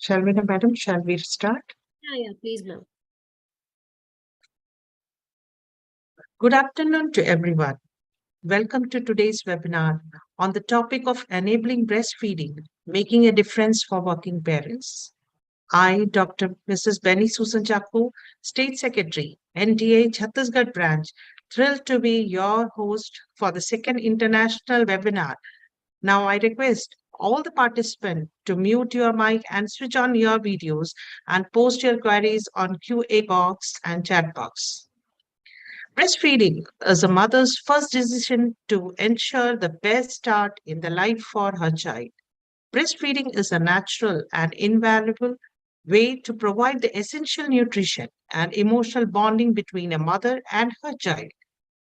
Shall we start? Yeah, please, ma'am. Good afternoon to everyone. Welcome to today's webinar on the topic of enabling breastfeeding, making a difference for working parents. I, Dr. Mrs. Benny Susan Chakko, State Secretary, NDA Chhattisgarh Branch, thrilled to be your host for the second international webinar. Now I request all the participants to mute your mic and switch on your videos and post your queries on QA box and chat box. Breastfeeding is a mother's first decision to ensure the best start in the life for her child. Breastfeeding is a natural and invaluable way to provide the essential nutrition and emotional bonding between a mother and her child.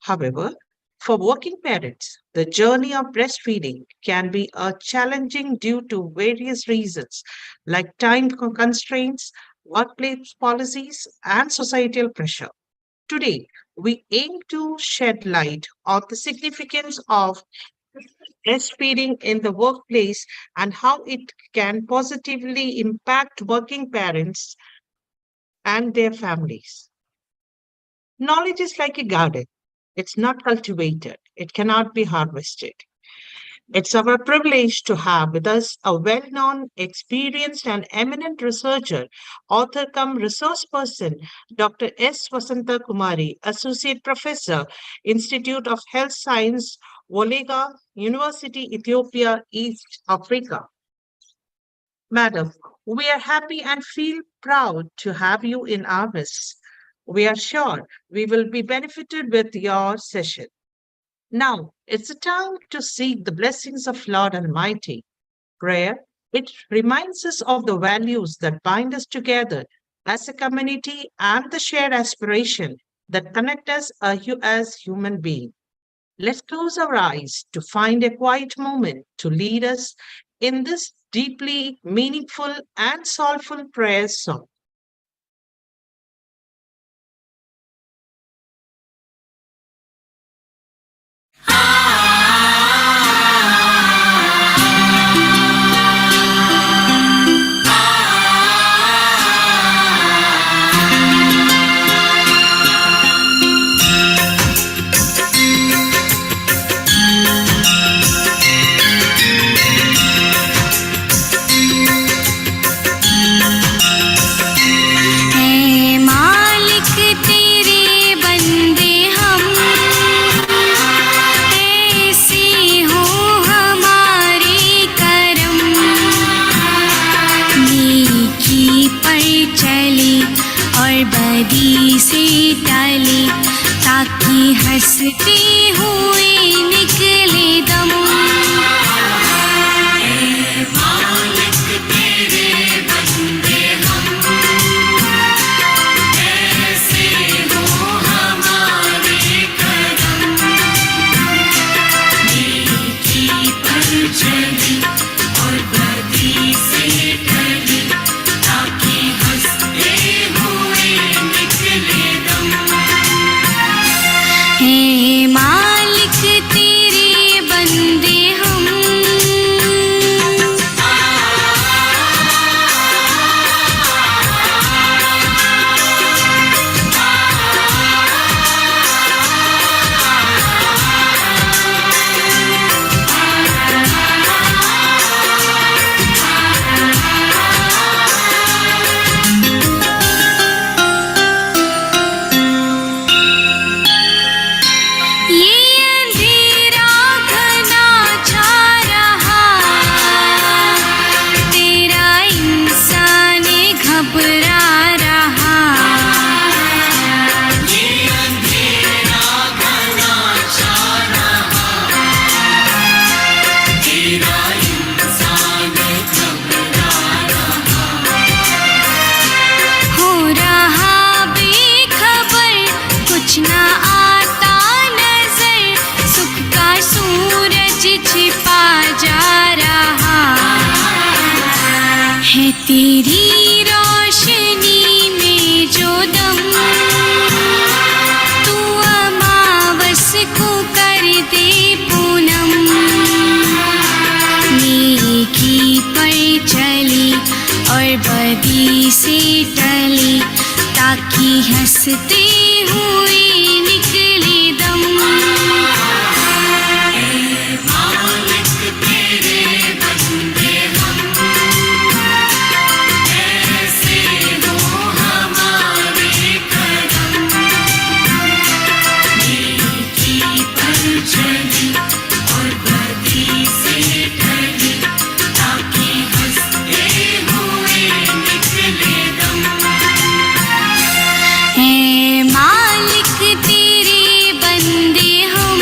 However, for working parents, the journey of breastfeeding can be challenging due to various reasons like time constraints, workplace policies, and societal pressure. Today, we aim to shed light on the significance of breastfeeding in the workplace and how it can positively impact working parents and their families. Knowledge is like a garden. It's not cultivated. It cannot be harvested. It's our privilege to have with us a well known, experienced, and eminent researcher, author cum resource person, Dr. S. Vasanta Kumari, Associate Professor, Institute of Health Science, Wolega, University, Ethiopia, East Africa. Madam, we are happy and feel proud to have you in our midst. We are sure we will be benefited with your session. Now, it's a time to seek the blessings of Lord Almighty. Prayer, it reminds us of the values that bind us together as a community and the shared aspiration that connect us as human beings. Let's close our eyes to find a quiet moment to lead us in this deeply meaningful and soulful prayer song. बदी से टाली ताकि हंसते हुए निकले दम मालिक तेरे बंदे हम ऐसे हो हमारे करम नेकी पर चली और बदी से टली ताकि हंसते हुए निकले दम हे मालिक तेरे बंदे हम ये अंधेरा घना छा रहा तेरा इंसान घबरा रहा ये अंधेरा घना छा रहा तेरा इंसान घबरा रहा हो रहा बेखबर कुछ ना आता नजर सुख का सूरज छिपा जा रहा है तेरी रोशनी में जो दम तू अमावस को कर दे पूनम नेकी पर चली और से टले ताकि हंसते हुए निकले दम। ऐ मालिक तेरे बंदे हम, ऐसे हो हमारे कदम। नेकी पर चले और बदी से टले ताकि हंसते हुए निकले दम। है मालिक तेरे बंदे हम।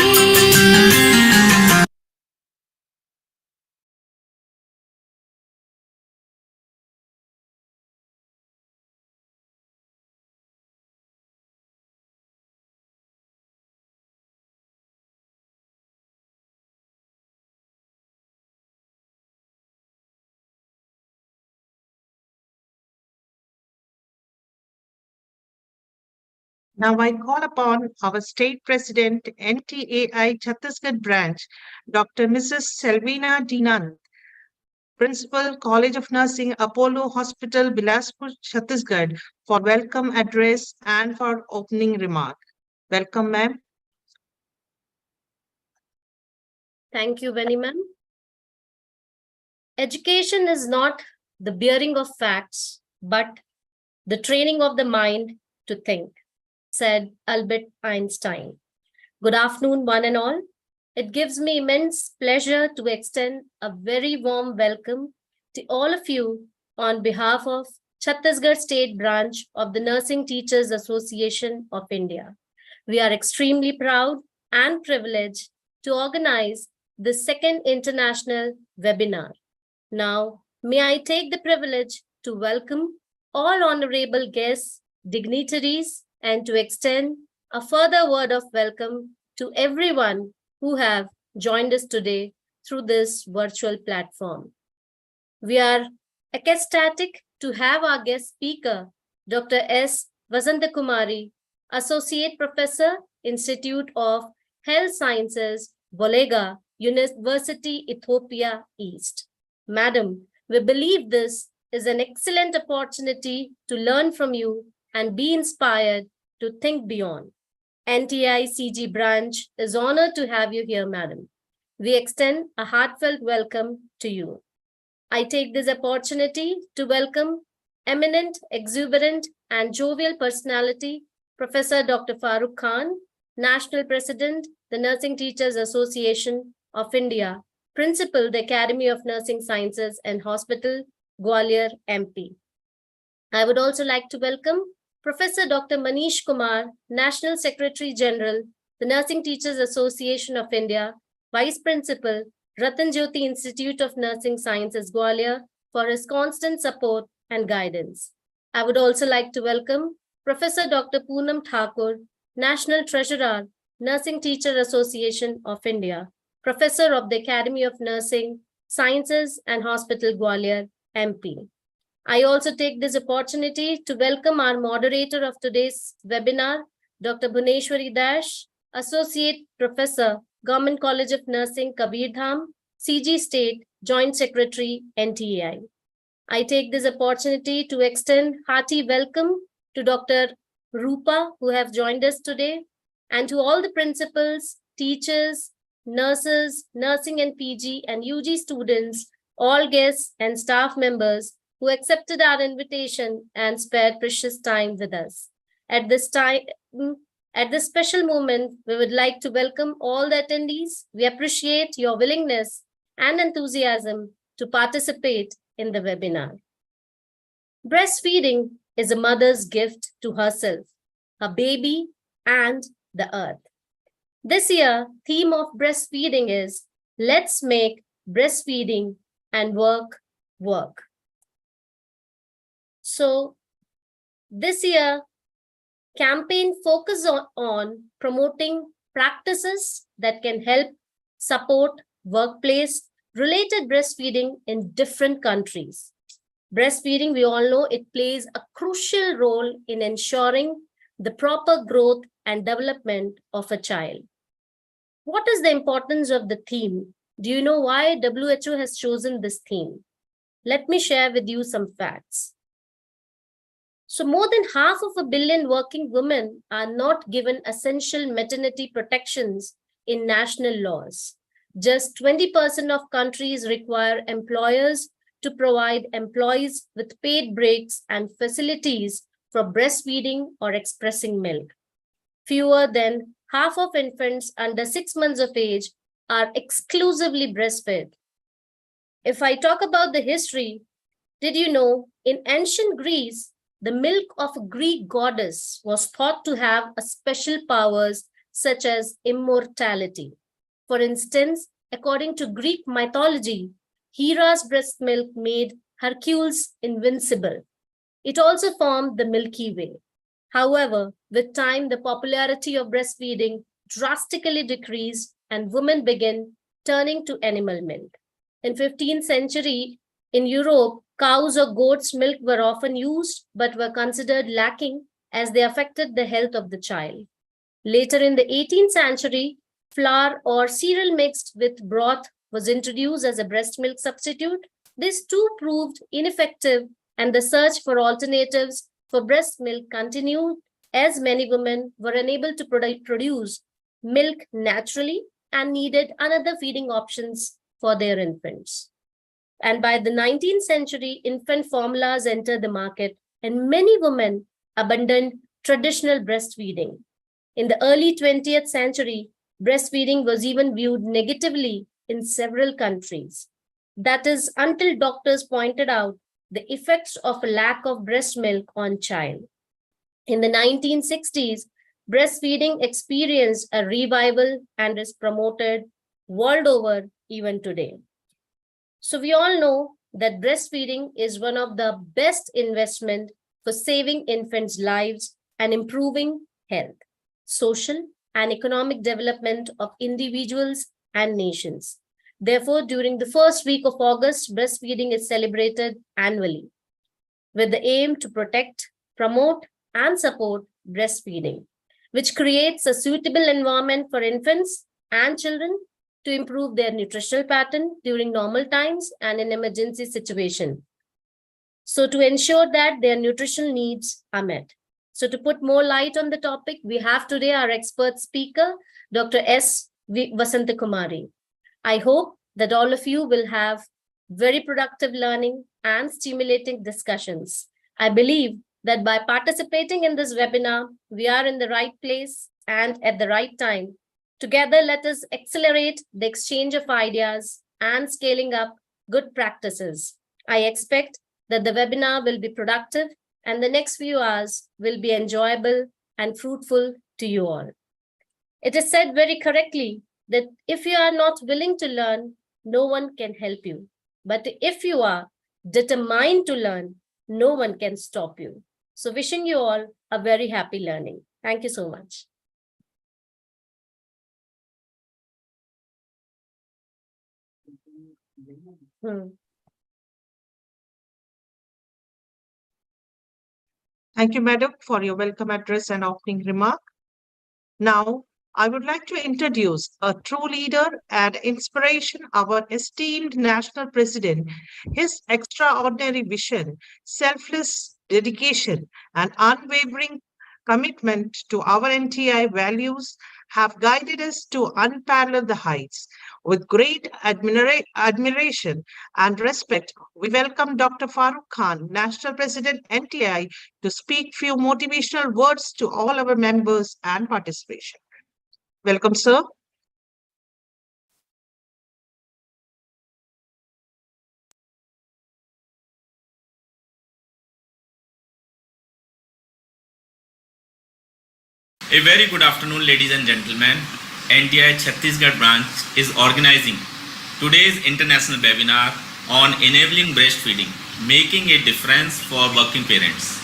Now I call upon our State President, NTAI Chhattisgarh Branch, Dr. Mrs. Selvina Dinand, Principal, College of Nursing, Apollo Hospital, Bilaspur, Chhattisgarh, for welcome address and for opening remark. Welcome, ma'am. Thank you, Benny ma'am. Education is not the bearing of facts, but the training of the mind to think, said Albert Einstein. Good afternoon, one and all. It gives me immense pleasure to extend a very warm welcome to all of you on behalf of Chhattisgarh State Branch of the Nursing Teachers Association of India. We are extremely proud and privileged to organize the second international webinar. Now, may I take the privilege to welcome all honorable guests, dignitaries, and to extend a further word of welcome to everyone who have joined us today through this virtual platform. We are ecstatic to have our guest speaker, Dr. S. Vasantakumari, Associate Professor, Institute of Health Sciences, Bolega, University, Ethiopia East. Madam, we believe this is an excellent opportunity to learn from you and be inspired to think beyond. NTI-CG branch is honored to have you here, madam. We extend a heartfelt welcome to you. I take this opportunity to welcome eminent, exuberant, and jovial personality, Professor Dr. Farooq Khan, National President, the Nursing Teachers Association of India, Principal, the Academy of Nursing Sciences and Hospital, Gwalior, MP. I would also like to welcome Professor Dr. Manish Kumar, National Secretary General, the Nursing Teachers Association of India, Vice Principal, Ratan Jyoti Institute of Nursing Sciences, Gwalior, for his constant support and guidance. I would also like to welcome Professor Dr. Poonam Thakur, National Treasurer, Nursing Teacher Association of India, Professor of the Academy of Nursing Sciences and Hospital, Gwalior, MP. I also take this opportunity to welcome our moderator of today's webinar, Dr. Bhuneshwari Dash, Associate Professor, Government College of Nursing, Kabir Dham, CG State, Joint Secretary, NTAI. I take this opportunity to extend hearty welcome to Dr. Rupa, who have joined us today, and to all the principals, teachers, nurses, nursing and PG and UG students, all guests and staff members who accepted our invitation and spared precious time with us. At this special moment, we would like to welcome all the attendees. We appreciate your willingness and enthusiasm to participate in the webinar. Breastfeeding is a mother's gift to herself, her baby, and the earth. This year, theme of breastfeeding is Let's Make Breastfeeding and Work Work. So this year, campaign focus on promoting practices that can help support workplace related breastfeeding in different countries. Breastfeeding, we all know, it plays a crucial role in ensuring the proper growth and development of a child. What is the importance of the theme? Do you know why WHO has chosen this theme? Let me share with you some facts. So more than half of a billion working women are not given essential maternity protections in national laws. Just 20% of countries require employers to provide employees with paid breaks and facilities for breastfeeding or expressing milk. Fewer than half of infants under 6 months of age are exclusively breastfed. If I talk about the history, did you know in ancient Greece, the milk of a Greek goddess was thought to have a special powers such as immortality. For instance, according to Greek mythology, Hera's breast milk made Hercules invincible. It also formed the Milky Way. However, with time, the popularity of breastfeeding drastically decreased and women began turning to animal milk. In 15th century, in Europe, cows or goats' milk were often used but were considered lacking as they affected the health of the child. Later in the 18th century, flour or cereal mixed with broth was introduced as a breast milk substitute. This too proved ineffective, and the search for alternatives for breast milk continued as many women were unable to produce milk naturally and needed another feeding options for their infants. And by the 19th century, infant formulas entered the market, and many women abandoned traditional breastfeeding. In the early 20th century, breastfeeding was even viewed negatively in several countries. That is, until doctors pointed out the effects of a lack of breast milk on child. In the 1960s, breastfeeding experienced a revival and is promoted world over even today. So we all know that breastfeeding is one of the best investment for saving infants' lives and improving health, social and economic development of individuals and nations. Therefore, during the first week of August, breastfeeding is celebrated annually with the aim to protect, promote, and support breastfeeding, which creates a suitable environment for infants and children to improve their nutritional pattern during normal times and in emergency situation. So to ensure that their nutritional needs are met. So to put more light on the topic, we have today our expert speaker, Dr. S. Vasantakumari. I hope that all of you will have very productive learning and stimulating discussions. I believe that by participating in this webinar, we are in the right place and at the right time. Together, let us accelerate the exchange of ideas and scaling up good practices. I expect that the webinar will be productive and the next few hours will be enjoyable and fruitful to you all. It is said very correctly that if you are not willing to learn, no one can help you. But if you are determined to learn, no one can stop you. So wishing you all a very happy learning. Thank you so much. Thank you, Madam, for your welcome address and opening remark. Now, I would like to introduce a true leader and inspiration, our esteemed National President. His extraordinary vision, selfless dedication, and unwavering commitment to our NTI values have guided us to unparalleled heights. With great admiration and respect, we welcome Dr. Farooq Khan, National President NTI, to speak few motivational words to all our members and participation. Welcome, sir. A very good afternoon, ladies and gentlemen. NTI Chhattisgarh branch is organizing today's international webinar on enabling breastfeeding, making a difference for working parents.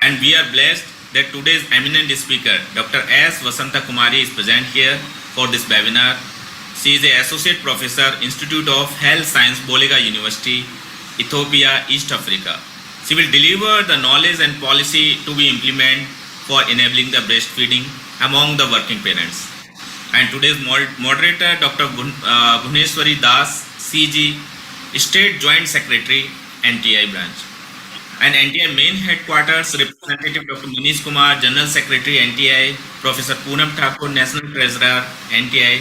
And we are blessed that today's eminent speaker, Dr. S. Vasanta Kumari, is present here for this webinar. She is an Associate Professor, Institute of Health Science, Bolega University, Ethiopia, East Africa. She will deliver the knowledge and policy to be implemented for enabling the breastfeeding among the working parents. And today's moderator, Dr. Bhuneshwari Das, CG, State Joint Secretary, NTI branch. And NTI main headquarters, Representative Dr. Manish Kumar, General Secretary NTI, Professor Poonam Thakur, National Treasurer NTI,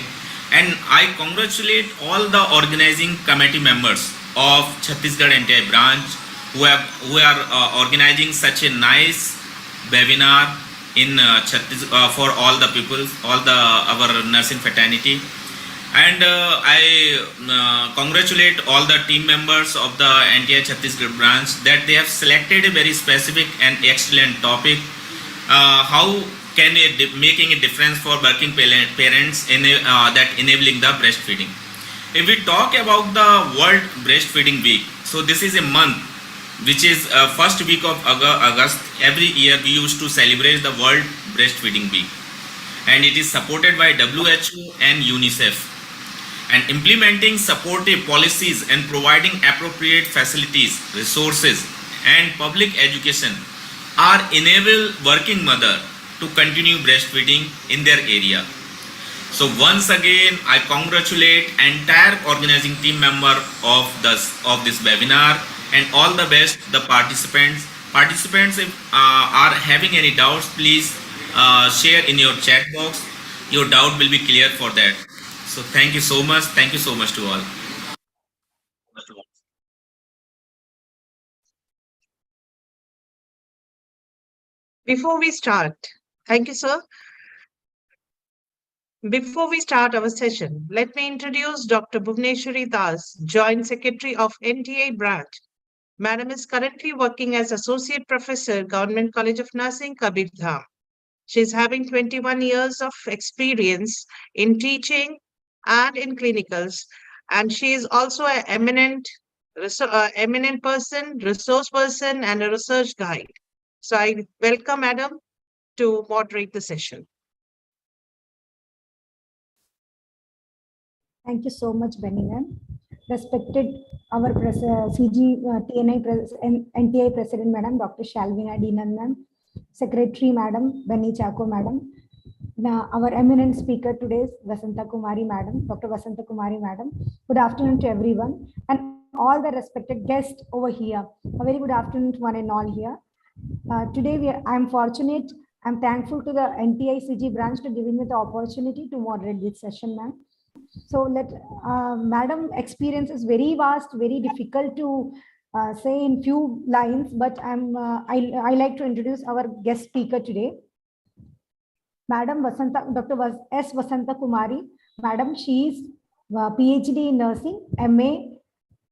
and I congratulate all the organizing committee members of Chhattisgarh NTI branch who are organizing such a nice webinar in for all the people, all the our nursing fraternity. And I congratulate all the team members of the NTI Chhattisgarh branch that they have selected a very specific and excellent topic. How can making a difference for working parents in that enabling the breastfeeding? If we talk about the World Breastfeeding Week, so this is a month which is first week of August. Every year we used to celebrate the World Breastfeeding Week, and it is supported by WHO and UNICEF. And implementing supportive policies and providing appropriate facilities, resources, and public education are enable working mother to continue breastfeeding in their area. So once again, I congratulate entire organizing team member of this webinar, and all the best the participants. Participants, if are having any doubts, please share in your chat box. Your doubt will be clear for that. So thank you so much. Thank you so much to all. Before we start, thank you, sir. Before we start our session, let me introduce Dr. Bhuvneshwari Das, Joint Secretary of NTA branch. Madam is currently working as Associate Professor, Government College of Nursing, Kabirdham. She is having 21 years of experience in teaching and in clinicals, and she is also an eminent person, resource person, and a research guide. So I welcome Madam to moderate the session. Thank you so much, Benny ma'am. Respected our CG TNI NTI President Madam Dr. Shalvina Dinan ma'am, Secretary Madam Benny Chako Madam. Now, our eminent speaker today is Vasanta Kumari Madam, Dr. Vasanta Kumari Madam. Good afternoon to everyone and all the respected guests over here. A very good afternoon to one and all here. Today I'm fortunate, I'm thankful to the NTI CG branch to giving me the opportunity to moderate this session, ma'am. So Madam experience is very vast, very difficult to say in few lines, but I like to introduce our guest speaker today. Madam Vasanta, Dr. S. Vasanta Kumari. Madam, she is PhD in nursing, MA,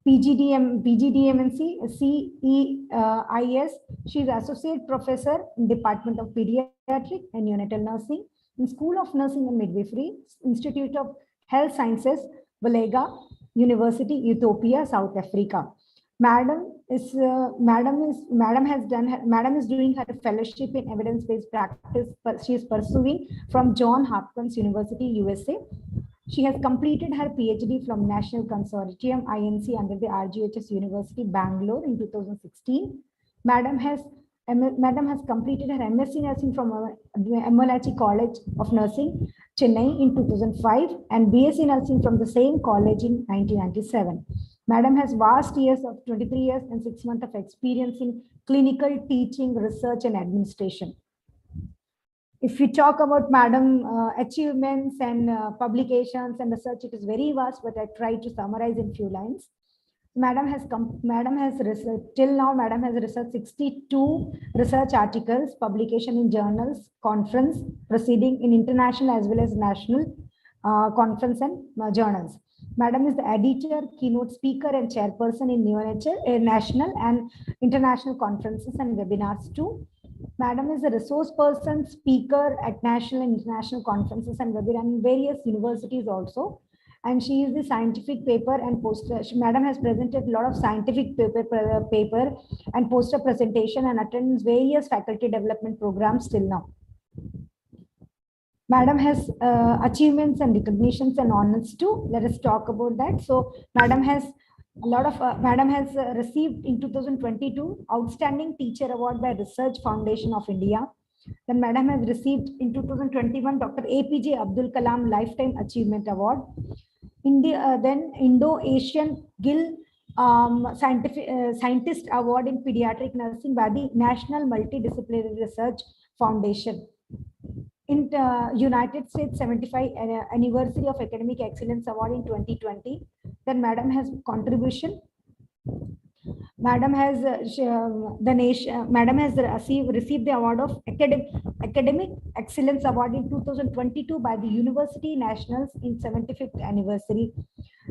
PGDMNC, CEIS. She is Associate Professor in Department of Pediatric and Neonatal Nursing in School of Nursing and Midwifery, Institute of Health Sciences, Valega University, Ethiopia, South Africa. Madam is doing her fellowship in evidence-based practice. She is pursuing from Johns Hopkins University, USA. She has completed her PhD from National Consortium INC under the RGHS University, Bangalore in 2016. Madam has completed her MSc Nursing from Amolachi College of Nursing, Chennai in 2005 and BSc Nursing from the same college in 1997. Madam has vast years of 23 years and 6 months of experience in clinical teaching, research and administration. If we talk about Madam achievements and publications and research, it is very vast, but I try to summarize in few lines. Madam has till now Madam has researched 62 research articles, publication in journals, conference, proceeding in international as well as national conference and journals. Madam is the editor, keynote speaker and chairperson in national and international conferences and webinars too. Madam is a resource person, speaker at national and international conferences and webinars in various universities also. And she is the scientific paper and poster. Madam has presented a lot of scientific paper and poster presentation and attends various faculty development programs till now. Madam has achievements and recognitions and honors too. Let us talk about that. So Madam has received in 2022 Outstanding Teacher Award by Research Foundation of India. Then Madam has received in 2021 Dr. APJ Abdul Kalam Lifetime Achievement Award. Then Indo-Asian Gill Scientist Award in Pediatric Nursing by the National Multidisciplinary Research Foundation. In United States 75 anniversary of Academic Excellence Award in 2020. Then Madam has contribution. Madam has Madam has received the award of Academic Excellence Award in 2022 by the University Nationals in 75th anniversary.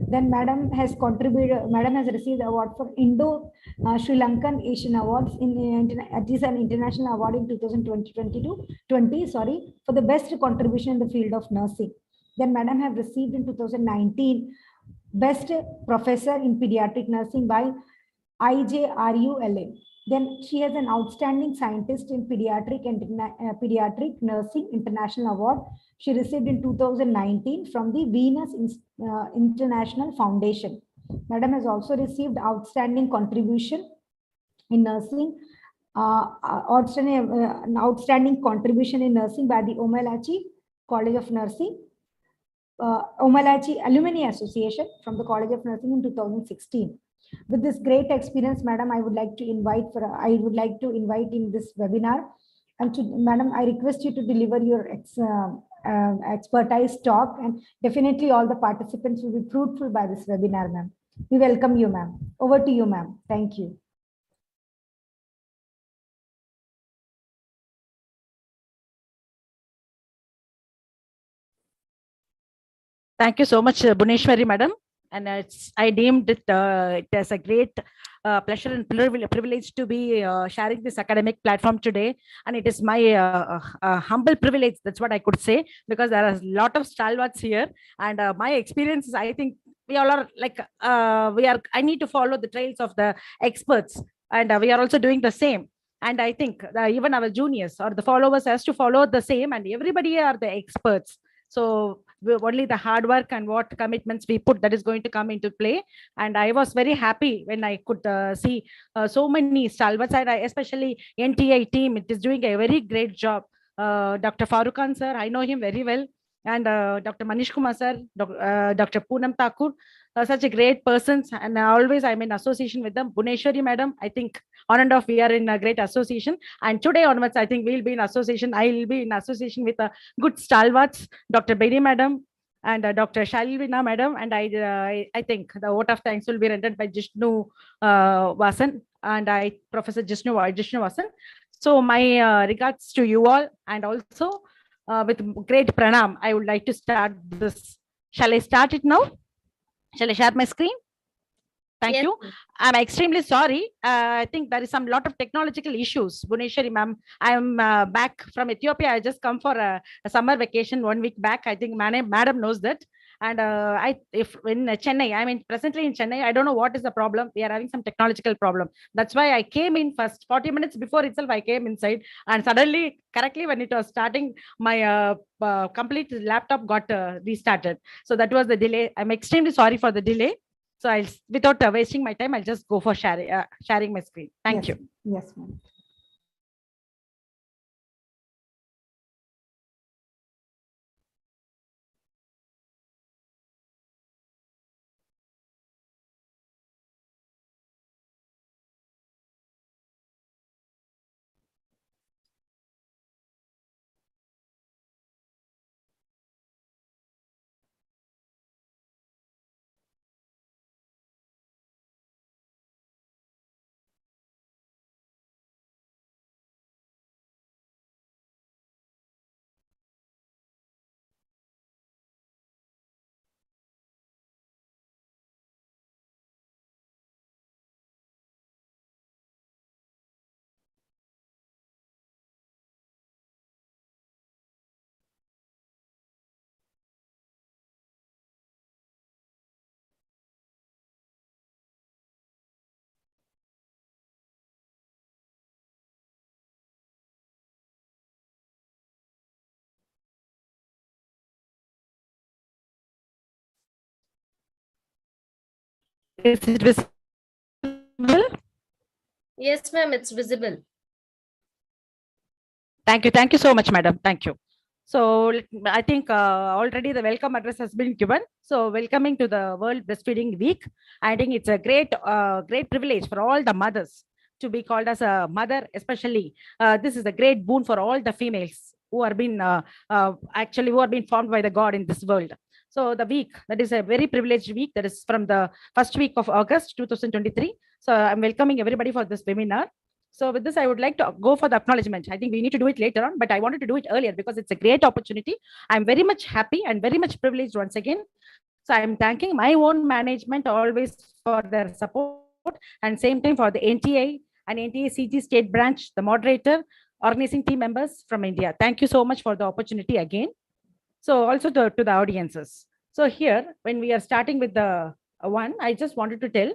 Then Madam has contributed. Madam has received the award for Indo Sri Lankan Asian Awards it is an international award in 2020 sorry, for the best contribution in the field of nursing. Then Madam have received in 2019 Best Professor in Pediatric Nursing by IJRULA. Then she has an outstanding scientist in pediatric nursing international award. She received in 2019 from the Venus International Foundation. Madam has also received outstanding contribution in nursing, outstanding contribution in nursing by the Omalachi College of Nursing, Omalachi Alumni Association from the College of Nursing in 2016. With this great experience, Madam, I would like to invite in this webinar. And to Madam, I request you to deliver your expertise talk, and definitely all the participants will be fruitful by this webinar, ma'am. We welcome you, ma'am. Over to you, ma'am. Thank you. Thank you so much, Bhuneshwari, madam. And I deemed it as a great pleasure and privilege to be sharing this academic platform today. And it is my humble privilege, that's what I could say, because there are a lot of stalwarts here. And my experiences, I think we all are like, I need to follow the trails of the experts. And we are also doing the same. And I think even our juniors or the followers has to follow the same, and everybody are the experts. So only the hard work and what commitments we put, that is going to come into play. And I was very happy when I could see so many stalwarts, and especially NTI team, it is doing a very great job. Dr. Farookan sir, I know him very well, and Dr. Manish Kumar sir, Dr. Poonam Thakur, such a great persons, and always I'm in association with them. Bhuneshwari madam, I think on and off we are in a great association, and today onwards I think we'll be in association. I will be in association with a good stalwarts, Dr. Bedi madam and Dr. Shalvina madam, and I think the vote of thanks will be rendered by Jishnu Vasan and Professor Jishnu Vasan. So my regards to you all, and also with great pranam, I would like to start this. Shall I start it now? Shall I share my screen? Thank you. I'm extremely sorry. I think there is some lot of technological issues. Bhuneshwari ma'am, I'm back from Ethiopia. I just come for a summer vacation 1 week back. I think madam knows that. And if in Chennai, I mean presently in Chennai, I don't know what is the problem. We are having some technological problem. That's why I came in first 40 minutes before itself. I came inside, and suddenly, correctly when it was starting, my complete laptop got restarted. So that was the delay. I'm extremely sorry for the delay. So I'll, without wasting my time, I'll just go for sharing my screen. Thank you. Yes, ma'am. Is it visible? Yes, ma'am, it's visible. Thank you. Thank you so much, madam. Thank you. So I think already the welcome address has been given. So welcoming to the World Breastfeeding Week. I think it's a great privilege for all the mothers to be called as a mother, especially. This is a great boon for all the females who are being actually who are being formed by the God in this world. So the week, that is a very privileged week, that is from the first week of August 2023. So I'm welcoming everybody for this webinar. So with this, I would like to go for the acknowledgement. I think we need to do it later on, but I wanted to do it earlier because it's a great opportunity. I'm very much happy and very much privileged once again. So I'm thanking my own management always for their support, and same time for the NTA and NTA CG State Branch, the moderator, organizing team members from India. Thank you so much for the opportunity again. So also to the audiences. So here, when we are starting with the one, I just wanted to tell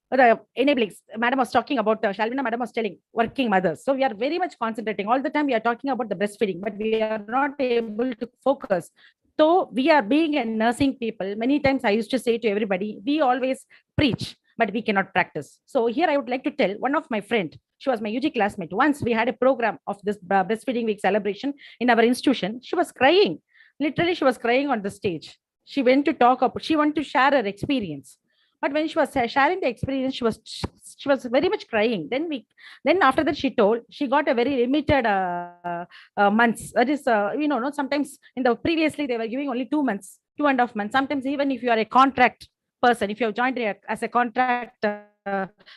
the enabling. Madam was talking about, Shalvina Madam was telling working mothers. So we are very much concentrating. All the time we are talking about the breastfeeding, but we are not able to focus. So we are being a nursing people. Many times I used to say to everybody, we always preach, but we cannot practice. So here I would like to tell one of my friend, she was my UG classmate. Once we had a program of this breastfeeding week celebration in our institution. She was crying. Literally, she was crying on the stage. She went to talk about, she wanted to share her experience. But when she was sharing the experience, she was very much crying. Then after that, she told she got a very limited months. That is, no, sometimes in the previously they were giving only 2 months, 2.5 months. Sometimes even if you are a contract person, if you have joined as a contract,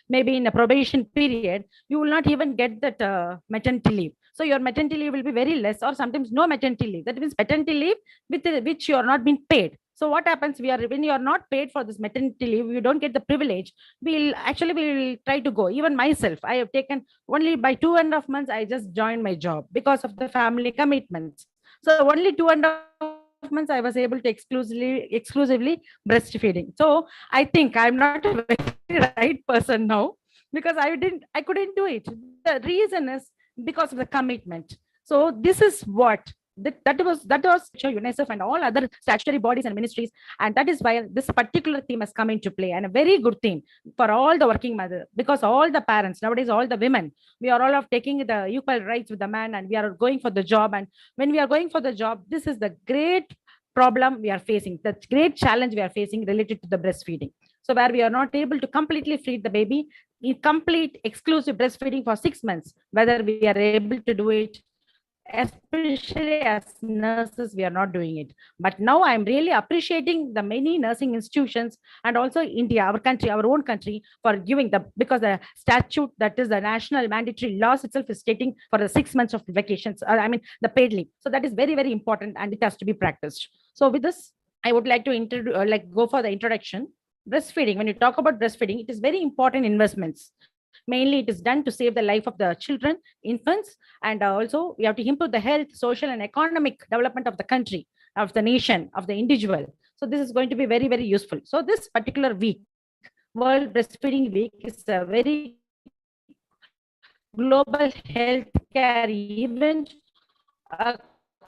maybe in a probation period, you will not even get that maternity leave. So your maternity leave will be very less, or sometimes no maternity leave. That means maternity leave with which you are not being paid. So what happens? When you are not paid for this maternity leave, you don't get the privilege. We'll try to go. Even myself, I have taken only by 2.5 months. I just joined my job because of the family commitments. So only 2.5 months I was able to exclusively breastfeeding. So I think I'm not a very right person now because I couldn't do it. The reason is because of the commitment. So this is what that was UNICEF and all other statutory bodies and ministries, and that is why this particular theme has come into play, and a very good theme for all the working mothers, because all the parents nowadays, all the women, we are all of taking the equal rights with the man, and we are going for the job. And when we are going for the job, this is the great problem we are facing, the great challenge we are facing related to the breastfeeding. So where we are not able to completely feed the baby in complete exclusive breastfeeding for 6 months, whether we are able to do it, especially as nurses, we are not doing it. But now I'm really appreciating the many nursing institutions and also India, our country, our own country, for giving because the statute, that is the national mandatory laws itself, is stating for the 6 months of vacations, the paid leave. So that is very, very important, and it has to be practiced. So with this, I would like to go for the introduction. Breastfeeding, when you talk about breastfeeding, it is very important investments. Mainly, it is done to save the life of the children, infants, and also we have to improve the health, social, and economic development of the country, of the nation, of the individual. So this is going to be very, very useful. So this particular week, World Breastfeeding Week, is a very global healthcare event.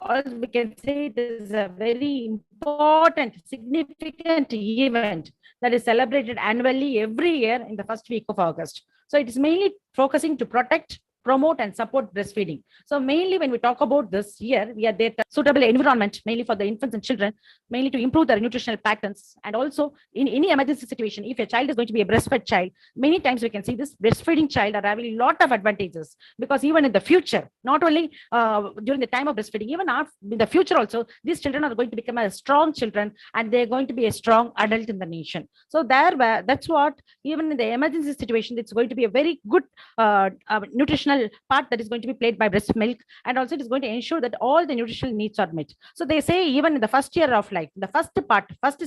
Or we can say it is a very important, significant event that is celebrated annually every year in the first week of August. So it is mainly focusing to protect, promote, and support breastfeeding. So mainly when we talk about this year, we are there to suitable environment, mainly for the infants and children, mainly to improve their nutritional patterns. And also in any emergency situation, if a child is going to be a breastfed child, many times we can see this breastfeeding child are having a lot of advantages, because even in the future, not only during the time of breastfeeding, even in the future also, these children are going to become a strong children, and they're going to be a strong adult in the nation. So that's what, even in the emergency situation, it's going to be a very good nutritional part that is going to be played by breast milk, and also it is going to ensure that all the nutritional needs are met. So they say even in the first year of life, the first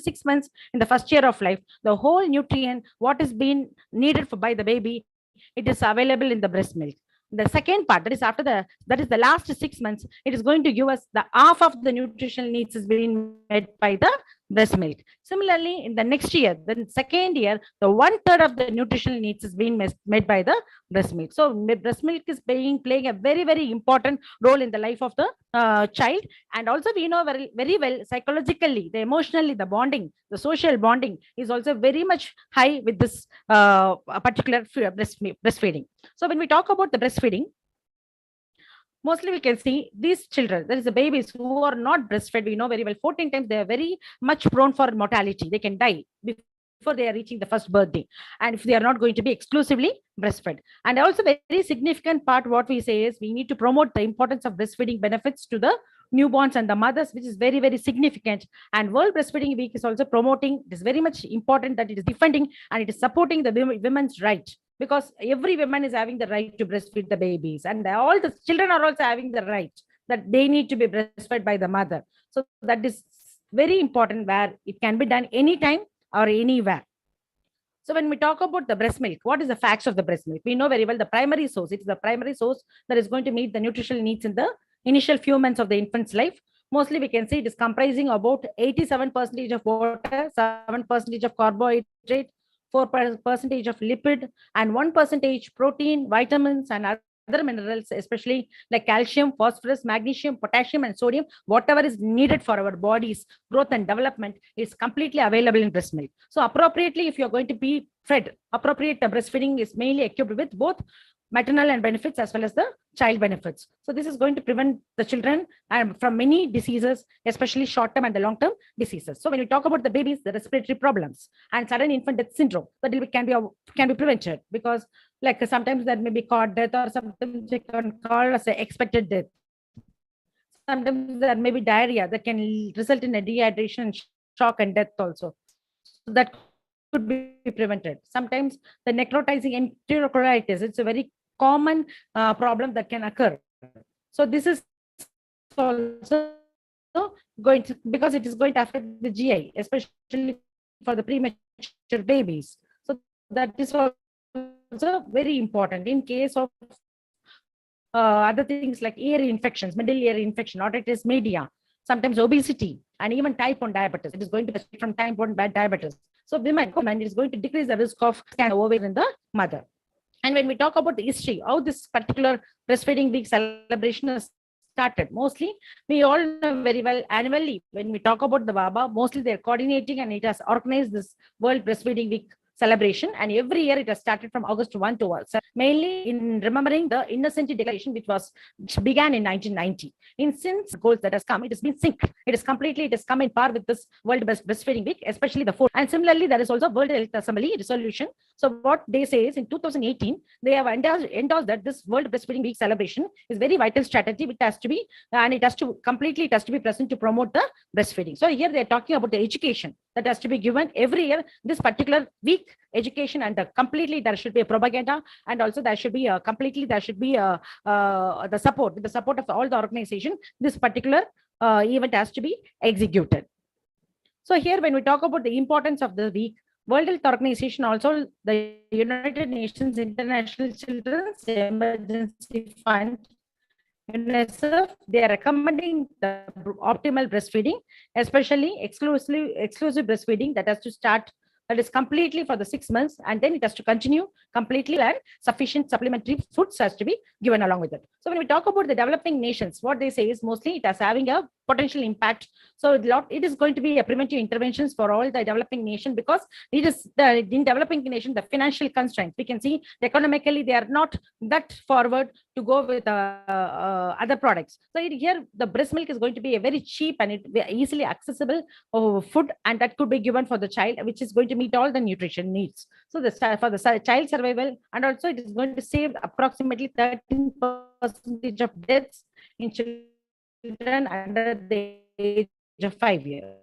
6 months in the first year of life, the whole nutrient what is being needed by the baby, it is available in the breast milk. The second part, that is the last 6 months, it is going to give us the half of the nutritional needs is being met by the breast milk. Similarly, in the next year, the second year, the 1/3 of the nutritional needs is being met by the breast milk. So breast milk is playing a very, very important role in the life of the child. And also we know very, very well, psychologically, the emotionally, the bonding, the social bonding is also very much high with this particular breastfeeding. So when we talk about the breastfeeding, mostly we can see these children, there is the babies who are not breastfed. We know very well, 14 times they are very much prone for mortality. They can die before they are reaching the first birthday. And if they are not going to be exclusively breastfed. And also very significant part, what we say is we need to promote the importance of breastfeeding benefits to the newborns and the mothers, which is very, very significant. And World Breastfeeding Week is also promoting, it is very much important that it is defending and it is supporting the women's right, because every woman is having the right to breastfeed the babies, and all the children are also having the right that they need to be breastfed by the mother. So that is very important, where it can be done anytime or anywhere. So when we talk about the breast milk, what is the facts of the breast milk? We know very well the primary source. It is the primary source that is going to meet the nutritional needs in the initial few months of the infant's life. Mostly we can see it is comprising about 87% of water, 7% of carbohydrate, 4% of lipid, and 1% protein, vitamins, and other minerals, especially like calcium, phosphorus, magnesium, potassium, and sodium. Whatever is needed for our body's growth and development is completely available in breast milk. So appropriately, if you're going to be fed, appropriate breastfeeding is mainly equipped with both maternal and benefits as well as the child benefits. So this is going to prevent the children from many diseases, especially short-term and the long-term diseases. So when we talk about the babies, the respiratory problems and sudden infant death syndrome, that can be prevented, because like sometimes that may be called death, or sometimes they can call as a expected death. Sometimes there may be diarrhea that can result in a dehydration, shock, and death also. So that could be prevented. Sometimes the necrotizing enterocolitis, it's a very common problem that can occur. So this is also going to, because it is going to affect the GI, especially for the premature babies. So that is also very important in case of other things like ear infections, middle ear infection, otitis media, sometimes obesity, and even type 1 diabetes. It is going to be from type 1 bad diabetes. So women, it is going to decrease the risk of overweight in the mother. And when we talk about the history, how this particular breastfeeding week celebration has started, mostly we all know very well, annually when we talk about the WABA, mostly they're coordinating and it has organized this World Breastfeeding Week celebration, and every year it has started from August 1 to 1, so mainly in remembering the Innocent Declaration, which began in 1990. In since goals that has come, it has been synced. It has come in par with this World Breastfeeding Week, especially the food. And similarly, there is also World Health Assembly resolution. So what they say is in 2018, they have endorsed that this World Breastfeeding Week celebration is very vital strategy. It has to be, and it has to be present to promote the breastfeeding. So here they are talking about the education that has to be given every year. This particular week education, and completely there should be a propaganda, and also there should be the support of all the organization. This particular event has to be executed. So here when we talk about the importance of the week, World Health Organization, also the United Nations International Children's Emergency Fund, UNICEF, they are recommending the optimal breastfeeding, especially exclusive breastfeeding that has to start, that is completely for the 6 months, and then it has to continue completely, and sufficient supplementary foods has to be given along with it. So when we talk about the developing nations, what they say is mostly it is having a potential impact. So it is going to be a preventive interventions for all the developing nation, because it is in developing nation, the financial constraints, we can see economically they are not that forward to go with other products. So here the breast milk is going to be a very cheap and easily accessible food, and that could be given for the child, which is going to meet all the nutrition needs. So for the child survival, and also it is going to save approximately 13% of deaths in children under the age of 5 years.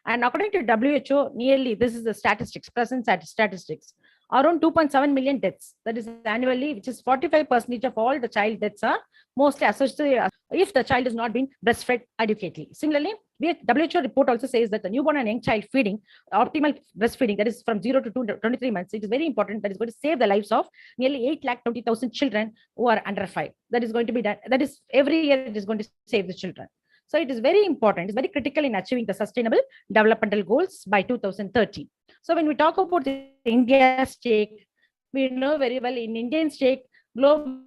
And according to WHO, nearly, this is the statistics, present statistics, around 2.7 million deaths, that is annually, which is 45% of all the child deaths are mostly associated if the child has not been breastfed adequately. Similarly, WHO report also says that the newborn and young child feeding, optimal breastfeeding, that is from 0 to 23 months, it is very important. That is going to save the lives of nearly 820,000 children who are under 5. That is going to be done. That is every year it is going to save the children. So it is very important. It's very critical in achieving the sustainable developmental goals by 2030. So when we talk about the India stake, we know very well in Indian stake, global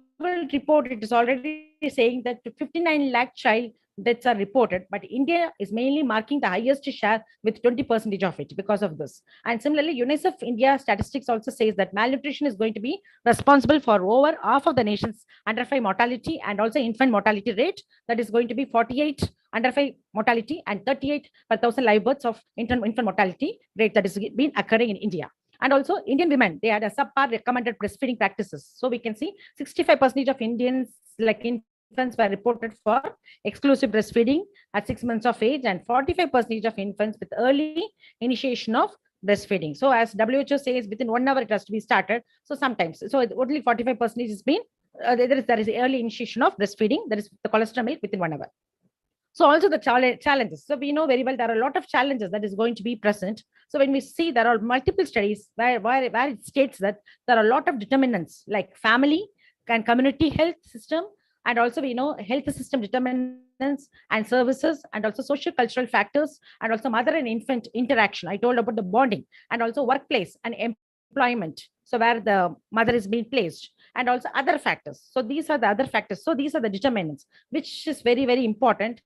report, it is already saying that 59 lakh child deaths are reported, but India is mainly marking the highest share with 20% of it because of this. And similarly, UNICEF India statistics also says that malnutrition is going to be responsible for over half of the nation's under 5 mortality and also infant mortality rate. That is going to be 48 under 5 mortality and 38 per thousand live births of infant mortality rate that is been occurring in India. And also Indian women, they had a subpar recommended breastfeeding practices. So we can see 65% of Indians, like infants, were reported for exclusive breastfeeding at 6 months of age, and 45% of infants with early initiation of breastfeeding. So as WHO says, within 1 hour it has to be started. So sometimes, so only 45% is been there is early initiation of breastfeeding, that is the cholesterol milk within 1 hour. So also the challenges. So we know very well there are a lot of challenges that is going to be present. So when we see there are multiple studies where it states that there are a lot of determinants like family and community health system, and also we know health system determinants and services, and also social cultural factors, and also mother and infant interaction. I told about the bonding, and also workplace and employment. So where the mother is being placed, and also other factors. So these are the other factors. So these are the determinants, which is very, very important.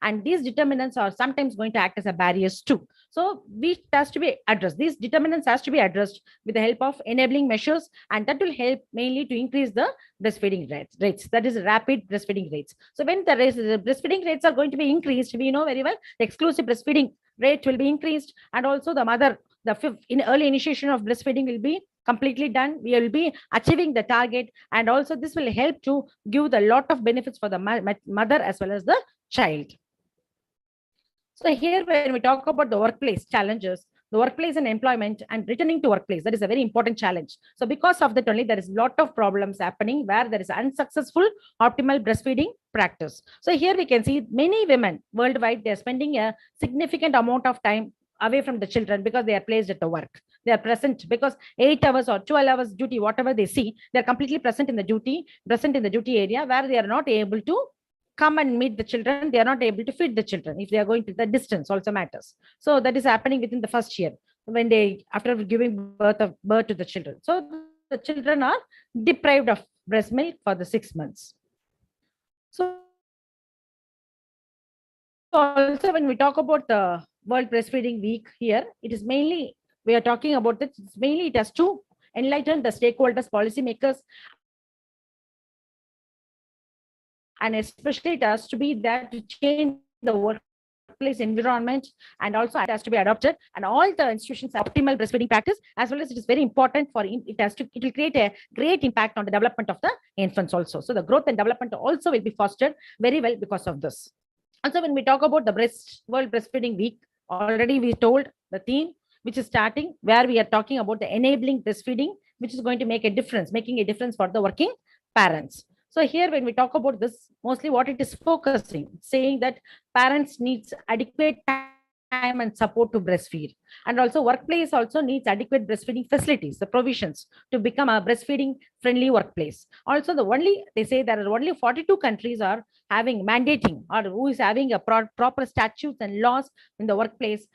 And these determinants are sometimes going to act as a barriers too. So we has to be addressed. These determinants has to be addressed with the help of enabling measures, and that will help mainly to increase the breastfeeding rates. That is rapid breastfeeding rates. So when the breastfeeding rates are going to be increased, we know very well the exclusive breastfeeding rate will be increased, and also the mother, in early initiation of breastfeeding will be completely done. We will be achieving the target, and also this will help to give the lot of benefits for the mother as well as the child. So here, when we talk about the workplace challenges, the workplace and employment and returning to workplace, that is a very important challenge. So because of that only, there is a lot of problems happening where there is unsuccessful optimal breastfeeding practice. So here we can see many women worldwide, they're spending a significant amount of time away from the children because they are placed at the work. They are present because 8 hours or 12 hours duty, whatever they see, they're completely present in the duty area where they are not able to come and meet the children. They are not able to feed the children. If they are going to, the distance also matters. So that is happening within the first year when they, after giving birth to the children. So the children are deprived of breast milk for the 6 months. So also when we talk about the World Breastfeeding Week here, it is mainly, we are talking about this, mainly it has to enlighten the stakeholders, policymakers, and especially it has to be that to change the workplace environment, and also it has to be adopted, and all the institutions have optimal breastfeeding practice, as well as it is very important for it will create a great impact on the development of the infants also. So the growth and development also will be fostered very well because of this. Also, when we talk about the World Breastfeeding Week, already we told the theme which is starting, where we are talking about the enabling breastfeeding, which is going to make a difference, making a difference for the working parents. So here, when we talk about this, mostly what it is focusing, saying that parents needs adequate time and support to breastfeed. And also workplace also needs adequate breastfeeding facilities, the provisions to become a breastfeeding friendly workplace. Also, they say there are only 42 countries are having mandating, or who is having a proper statutes and laws in the workplace,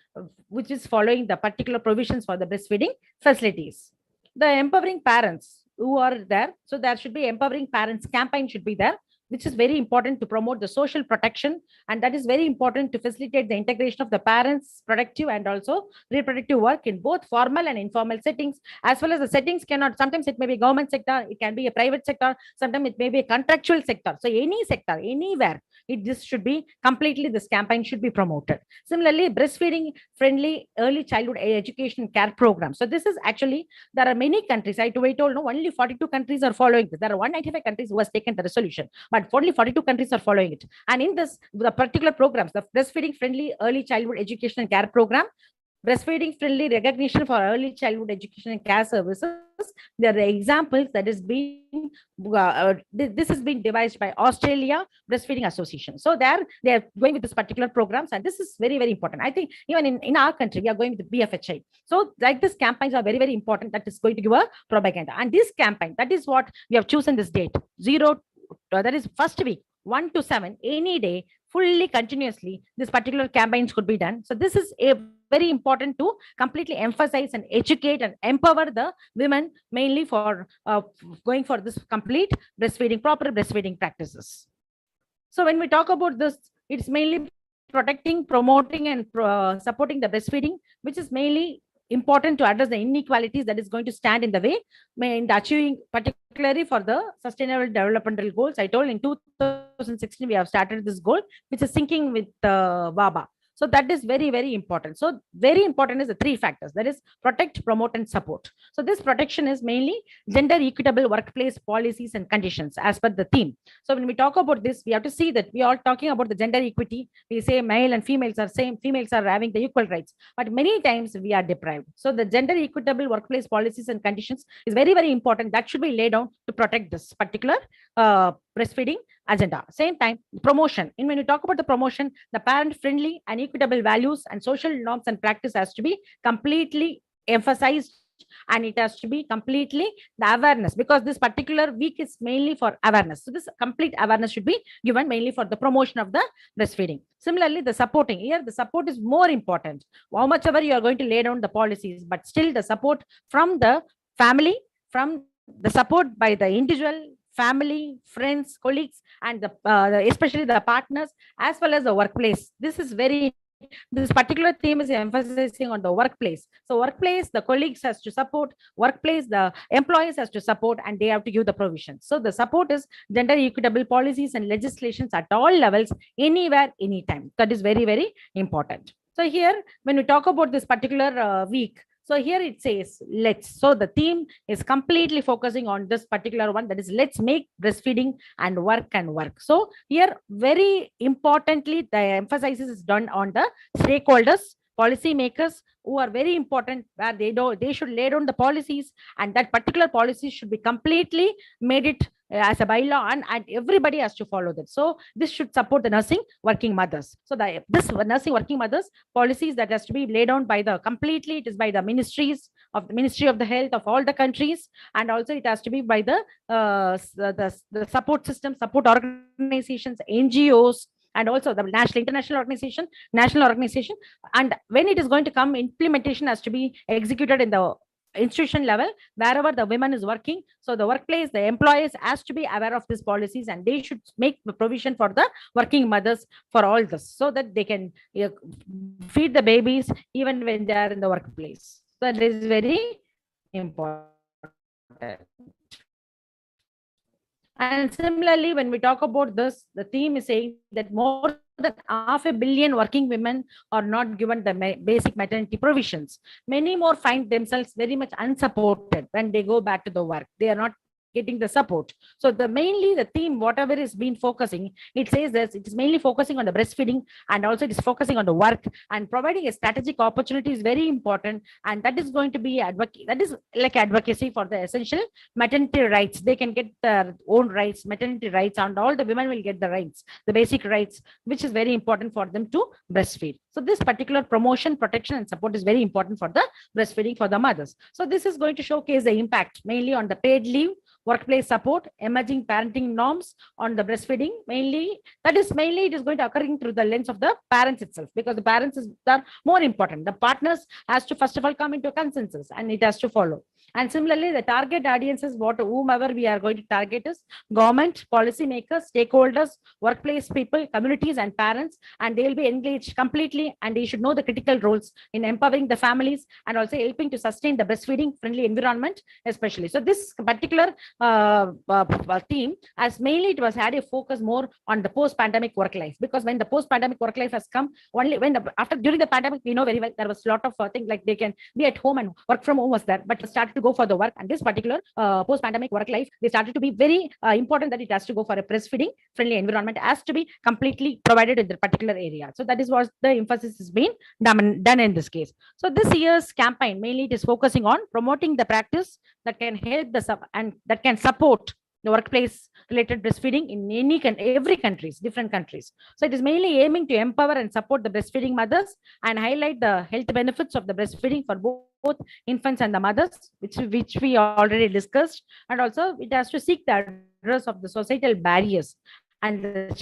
which is following the particular provisions for the breastfeeding facilities. The empowering parents who are there, so there should be empowering parents campaign should be there, which is very important to promote the social protection, and that is very important to facilitate the integration of the parents' productive and also reproductive work in both formal and informal settings, as well as the settings cannot, sometimes it may be government sector, it can be a private sector, sometimes it may be a contractual sector. So any sector, anywhere, this should be completely, this campaign should be promoted. Similarly, breastfeeding friendly early childhood education care program. So this is actually, there are many countries, I told no, only 42 countries are following this. There are 195 countries who has taken the resolution, but only 42 countries are following it. And in this, the particular programs, the breastfeeding friendly early childhood education and care program, breastfeeding friendly recognition for early childhood education and care services, there are examples that is being this has been devised by Australia Breastfeeding Association. So they are going with this particular programs, and this is very, very important. I think even in our country we are going with the BFHI. So like these campaigns are very, very important, that is going to give a propaganda. And this campaign, that is what we have chosen this date, that is first week 1 to 7, any day, fully continuously, this particular campaigns could be done. So this is a very important to completely emphasize and educate and empower the women, mainly for going for this complete breastfeeding, proper breastfeeding practices. So when we talk about this It's mainly protecting, promoting, and supporting the breastfeeding, which is mainly important to address the inequalities that is going to stand in the way in the achieving, particularly for the sustainable developmental goals. I told in 2016 we have started this goal, which is syncing with WABA. So that is very, very important. So very important is the three factors, that is protect, promote, and support. So this protection is mainly gender equitable workplace policies and conditions as per the theme. So when we talk about this, we have to see that we are talking about the gender equity. We say male and females are same, females are having the equal rights, but many times we are deprived. So the gender equitable workplace policies and conditions is very, very important. That should be laid down to protect this particular breastfeeding agenda. Same time, promotion. And when you talk about the promotion, the parent friendly and equitable values and social norms and practice has to be completely emphasized, and it has to be completely the awareness, because this particular week is mainly for awareness. So this complete awareness should be given mainly for the promotion of the breastfeeding. Similarly, the supporting, here the support is more important. How much ever you are going to lay down the policies, but still the support from the family, from the support by the individual, family, friends, colleagues, and especially the partners, as well as the workplace. This is very, this particular theme is emphasizing on the workplace. So workplace, the colleagues has to support, workplace, the employees has to support, and they have to give the provisions. So the support is gender equitable policies and legislations at all levels, anywhere, anytime. That is very, very important. So here, when we talk about this particular week, so here it says, let's. So the theme is completely focusing on this particular one, that is, let's make breastfeeding and work. So here, very importantly, the emphasis is done on the stakeholders, policy makers, who are very important, where they should lay down the policies, and that particular policy should be completely made it as a bylaw, and everybody has to follow that. So this should support the nursing working mothers. So this nursing working mothers policies that has to be laid down by the completely, it is by the ministries of the Ministry of the Health of all the countries, and also it has to be by the support system, support organizations, NGOs, and also the international organization, national organization. And when it is going to come, implementation has to be executed in the institution level, wherever the women is working. So the workplace, the employees has to be aware of these policies, and they should make the provision for the working mothers for all this, so that they can feed the babies even when they are in the workplace. That is very important. And similarly, when we talk about this, the theme is saying that more than 500 million working women are not given the basic maternity provisions. Many more find themselves very much unsupported when they go back to the work. They are not getting the support. So mainly the theme, whatever is been focusing, it says that it is mainly focusing on the breastfeeding, and also it is focusing on the work, and providing a strategic opportunity is very important. And that is going to be that is like advocacy for the essential maternity rights. They can get their own rights, maternity rights, and all the women will get the rights, the basic rights, which is very important for them to breastfeed. So this particular promotion, protection, and support is very important for the breastfeeding for the mothers. So this is going to showcase the impact mainly on the paid leave, workplace support, emerging parenting norms on the breastfeeding. Mainly it is going to occurring through the lens of the parents itself, because the parents are more important. The partners has to first of all come into a consensus, and it has to follow. And similarly, the target audiences, whomever we are going to target is government, policy makers, stakeholders, workplace people, communities, and parents, and they will be engaged completely, and they should know the critical roles in empowering the families, and also helping to sustain the breastfeeding friendly environment, especially. So this particular theme, as mainly it was had a focus more on the post-pandemic work life, because when the post-pandemic work life has come, only when during the pandemic, we know very well there was a lot of things like they can be at home, and work from home was there, but started to go for the work. And this particular post-pandemic work life, they started to be very important, that it has to go for a breastfeeding friendly environment, has to be completely provided in the particular area. So that is what the emphasis has been done in this case. So this year's campaign mainly it is focusing on promoting the practice that can help and that can support the workplace related breastfeeding in every countries, different countries. So it is mainly aiming to empower and support the breastfeeding mothers, and highlight the health benefits of the breastfeeding for both infants and the mothers, which we already discussed. And also it has to seek the address of the societal barriers and the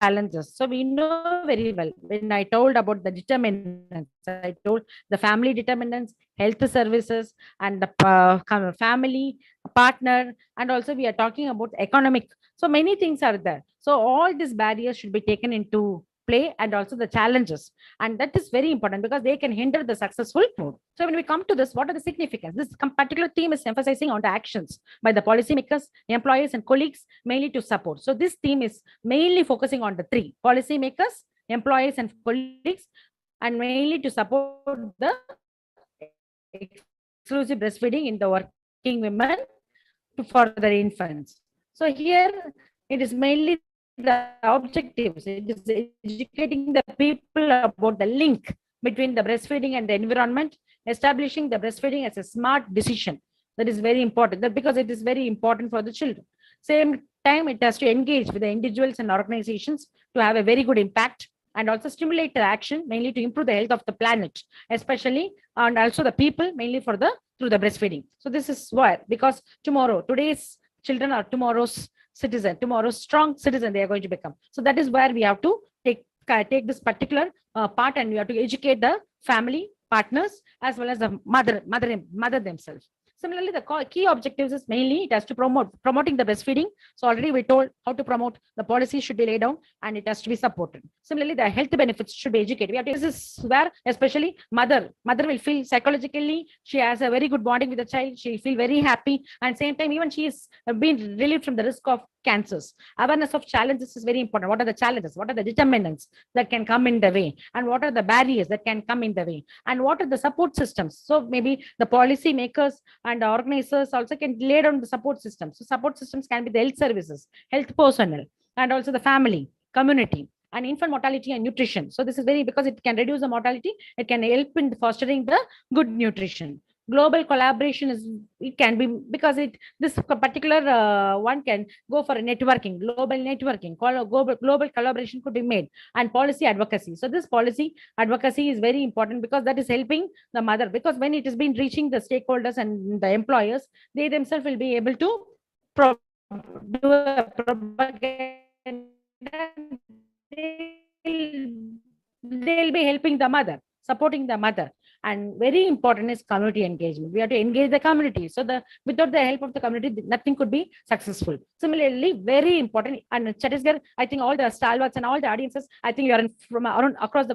challenges. So we know very well, when I told about the determinants, I told the family determinants, health services, and the family partner, and also we are talking about economic. So many things are there. So all these barriers should be taken into play and also the challenges. And that is very important because they can hinder the successful move. So when we come to this, what are the significance? This particular theme is emphasizing on the actions by the policymakers, employees, and colleagues, mainly to support. So this theme is mainly focusing on the three: policymakers, employees, and colleagues, and mainly to support the exclusive breastfeeding in the working women for their infants. So here it is mainly the objectives. It is educating the people about the link between the breastfeeding and the environment, establishing the breastfeeding as a smart decision. That is very important. That because it is very important for the children. Same time, it has to engage with the individuals and organizations to have a very good impact and also stimulate the action mainly to improve the health of the planet, especially and also the people mainly for the through the breastfeeding. So this is why, because today's children are tomorrow's citizen, tomorrow's strong citizen they are going to become. So that is where we have to take this particular part, and we have to educate the family partners as well as the mother themselves. Similarly, the key objectives is mainly it has to promoting the breastfeeding. So already we told how to promote. The policy should be laid down and it has to be supported. Similarly, the health benefits should be educated. This is where especially mother will feel psychologically she has a very good bonding with the child. She'll feel very happy, and same time even she is being relieved from the risk of cancers. Awareness of challenges is very important. What are the challenges? What are the determinants that can come in the way? And what are the barriers that can come in the way? And what are the support systems? So maybe the policy makers and the organizers also can lay down the support systems. So support systems can be the health services, health personnel, and also the family, community, and infant mortality and nutrition. So this is very, because it can reduce the mortality, it can help in fostering the good nutrition. Global collaboration is, it can be, because this particular one can go for a networking, global collaboration could be made, and policy advocacy. So this policy advocacy is very important because that is helping the mother, because when it has been reaching the stakeholders and the employers, they themselves will be able to do a propaganda. They'll be helping the mother, supporting the mother. And very important is community engagement. We have to engage the community. So without the help of the community, nothing could be successful. Similarly, very important, and Chhattisgarh, I think all the stalwarts and all the audiences, I think you are from around across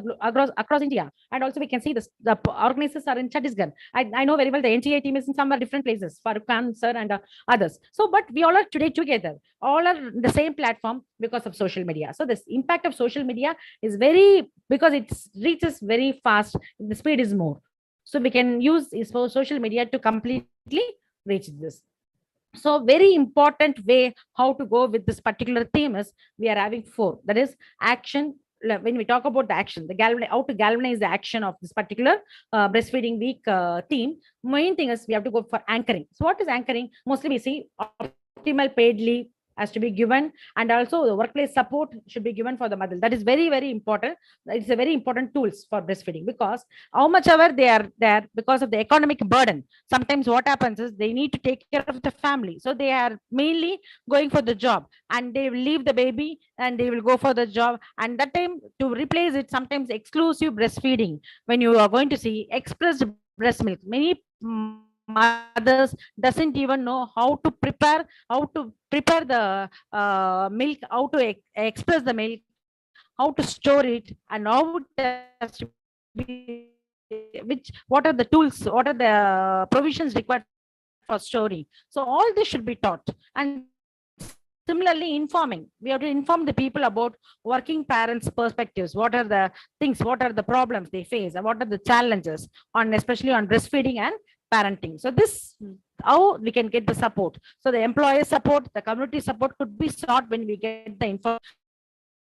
India. And also we can see the organizers are in Chhattisgarh. I know very well the NTA team is in some different places, Farooq Khan sir and others. So, but we all are today together, all are the same platform because of social media. So this impact of social media is very, because it reaches very fast, the speed is more. So we can use social media to completely reach this. So very important way how to go with this particular theme is we are having 4. That is action. When we talk about the action, how to galvanize the action of this particular breastfeeding week theme, main thing is we have to go for anchoring. So what is anchoring? Mostly we see optimal paid leave has to be given, and also the workplace support should be given for the mother. That is very, very important. It's a very important tools for breastfeeding, because how much ever they are there, because of the economic burden, sometimes what happens is they need to take care of the family, so they are mainly going for the job, and they will leave the baby and they will go for the job, and that time to replace it, sometimes exclusive breastfeeding, when you are going to see expressed breast milk, many mothers doesn't even know how to prepare the milk, how to express the milk, how to store it, and how it has to be, what are the tools, what are the provisions required for storing. So all this should be taught. And similarly, informing, we have to inform the people about working parents' perspectives. What are the things, what are the problems they face, and what are the challenges on, especially on breastfeeding and parenting. So this, how we can get the support. So the employer support, the community support could be sought when we get the information.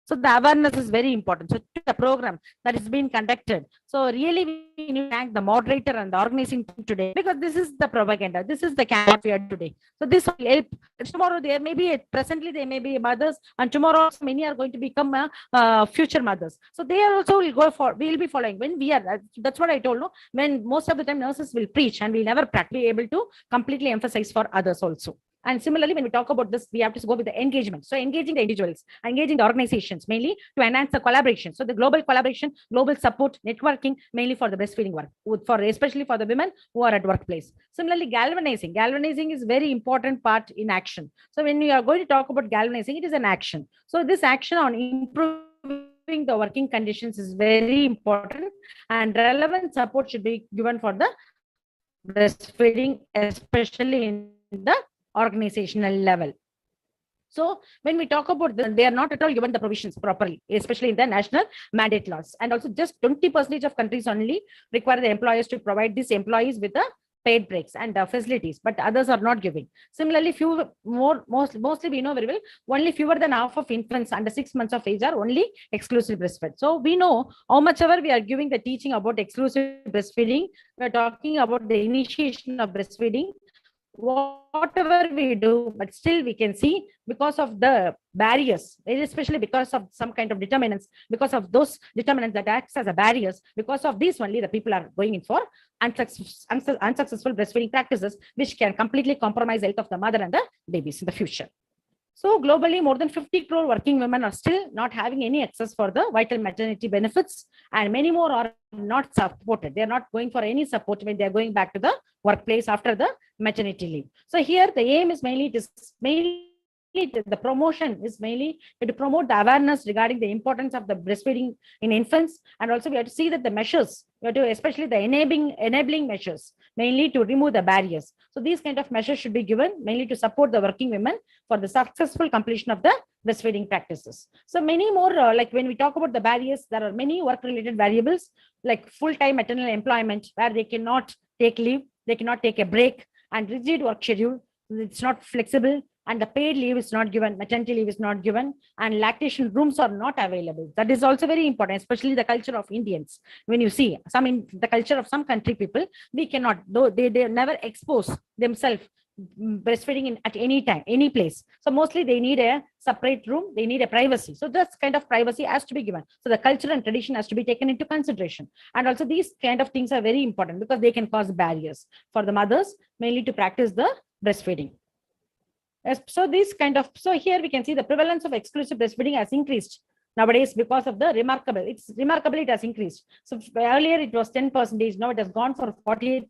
So the awareness is very important. So the program that is being conducted. So really we need to thank the moderator and the organizing team today, because this is the propaganda. This is the camp we are today. So this will help. Tomorrow there may be, presently they may be mothers, and tomorrow many are going to become future mothers. So they are also will go for, we will be following. When we are, that's what I told, no? When most of the time nurses will preach and we'll never be able to completely emphasize for others also. And similarly, when we talk about this, we have to go with the engagement. So engaging the individuals, engaging the organizations, mainly to enhance the collaboration. So the global collaboration, global support, networking, mainly for the breastfeeding work, especially for the women who are at workplace. Similarly, galvanizing is very important part in action. So when we are going to talk about galvanizing, it is an action. So this action on improving the working conditions is very important, and relevant support should be given for the breastfeeding, especially in the organizational level. So when we talk about this, they are not at all given the provisions properly, especially in the national mandate laws. And also just 20% of countries only require the employers to provide these employees with the paid breaks and facilities, but others are not giving. Similarly, mostly we know very well, only fewer than half of infants under 6 months of age are only exclusive breastfed. So we know how much ever we are giving the teaching about exclusive breastfeeding, we are talking about the initiation of breastfeeding, whatever we do, but still we can see because of the barriers, especially because of some kind of determinants, because of those determinants that acts as a barriers, because of these only the people are going in for unsuccessful breastfeeding practices, which can completely compromise health of the mother and the babies in the future. So globally, more than 50 crore working women are still not having any access for the vital maternity benefits, and many more are not supported. They are not going for any support when they are going back to the workplace after the maternity leave. So here the aim is mainly the promotion is mainly to promote the awareness regarding the importance of the breastfeeding in infants, and also we have to see that the measures, we have to especially the enabling measures, mainly to remove the barriers. So these kind of measures should be given mainly to support the working women for the successful completion of the breastfeeding practices. So many more, like when we talk about the barriers, there are many work-related variables like full-time maternal employment, where they cannot take leave, they cannot take a break, and rigid work schedule, it's not flexible, and the paid leave is not given, maternity leave is not given, and lactation rooms are not available. That is also very important, especially the culture of Indians. When you see some in the culture of some country people, we cannot, though they never expose themselves breastfeeding in at any time, any place. So mostly they need a separate room, they need a privacy. So this kind of privacy has to be given. So the culture and tradition has to be taken into consideration. And also these kind of things are very important because they can cause barriers for the mothers, mainly to practice the breastfeeding. So this kind of, so here we can see the prevalence of exclusive breastfeeding has increased nowadays because of the remarkable, it has increased. So earlier it was 10%, now it has gone for 48%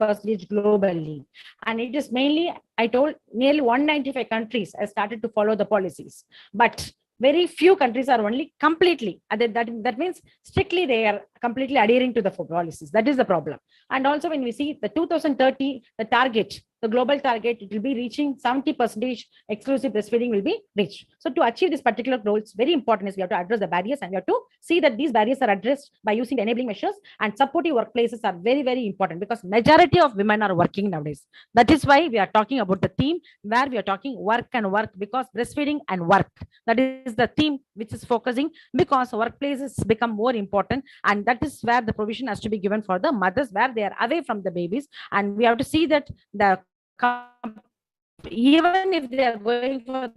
globally. And it is mainly, I told, nearly 195 countries have started to follow the policies. But very few countries are only completely, that means strictly they are completely adhering to the policies. That is the problem. And also when we see the 2030, the target, the global target, it will be reaching 70% exclusive breastfeeding will be reached. So to achieve this particular goal, it's very important is we have to address the barriers, and we have to see that these barriers are addressed by using the enabling measures, and supportive workplaces are very, very important because majority of women are working nowadays. That is why we are talking about the theme where we are talking work and work, because breastfeeding and work, that is the theme which is focusing, because workplaces become more important, and that is where the provision has to be given for the mothers where they are away from the babies. And we have to see that the even if they are going for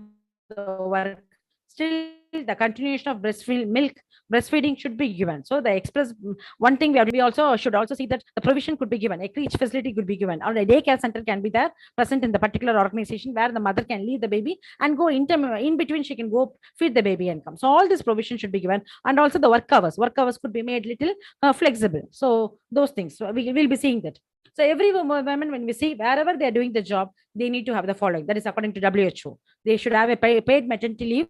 the work, still the continuation of breastfeeding should be given. So the express one thing we also should also see that the provision could be given, a creche facility could be given, or a daycare center can be there present in the particular organization where the mother can leave the baby and go in between, she can go feed the baby and come. So all this provision should be given. And also the work hours could be made little flexible. So those things, so we will be seeing that. So every woman, when we see wherever they are doing the job, they need to have the following. That is according to WHO. They should have a paid maternity leave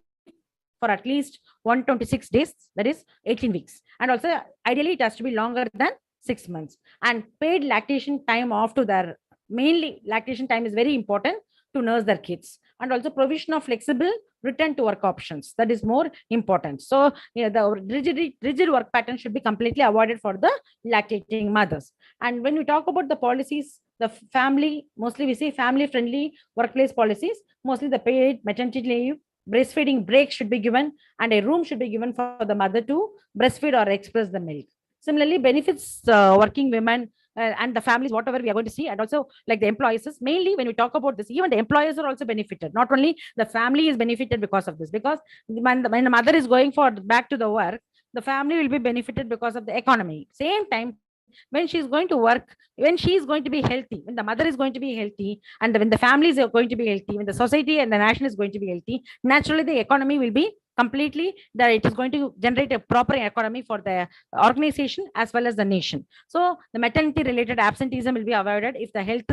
for at least 126 days, that is 18 weeks. And also ideally it has to be longer than 6 months. And paid lactation time off to their, mainly lactation time is very important to nurse their kids. And also provision of flexible return to work options, that is more important. So the rigid work pattern should be completely avoided for the lactating mothers. And when we talk about the policies, the family, mostly we say family friendly workplace policies, mostly the paid maternity leave, breastfeeding break should be given, and a room should be given for the mother to breastfeed or express the milk. Similarly, benefits working women and the families, whatever we are going to see, and also like the employees, mainly when we talk about this, even the employers are also benefited. Not only the family is benefited because of this, because when the mother is going for back to the work, the family will be benefited because of the economy. Same time, when she is going to work, when she is going to be healthy, when the mother is going to be healthy, and when the families are going to be healthy, when the society and the nation is going to be healthy, naturally the economy will be completely, that it is going to generate a proper economy for the organization as well as the nation. So the maternity related absenteeism will be avoided if the health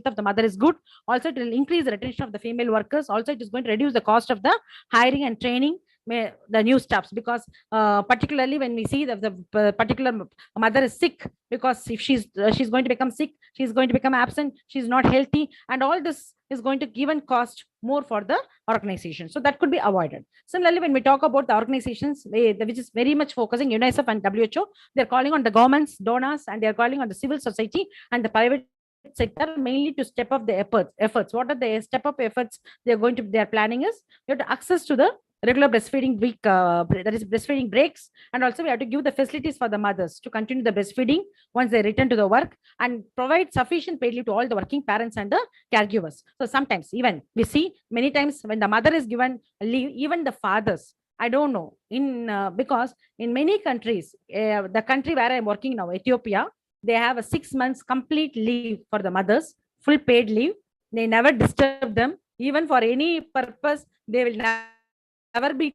of the mother is good. Also it will increase the retention of the female workers. Also it is going to reduce the cost of the hiring and training. the new stuffs, because particularly when we see that the particular mother is sick, because if she's going to become sick, she's going to become absent, she's not healthy, and all this is going to give and cost more for the organization. So that could be avoided. Similarly, when we talk about the organizations which is very much focusing, UNICEF and WHO, they're calling on the governments, donors, and they're calling on the civil society and the private sector mainly to step up the efforts. What are the step up efforts they're planning is, you have to access to the regular breastfeeding week, that is breastfeeding breaks, and also we have to give the facilities for the mothers to continue the breastfeeding once they return to the work, and provide sufficient paid leave to all the working parents and the caregivers. So sometimes even we see many times when the mother is given leave, even the fathers, I don't know, in because in many countries, the country where I'm working now, Ethiopia, they have a 6 months complete leave for the mothers, full paid leave. They never disturb them, even for any purpose. They will never be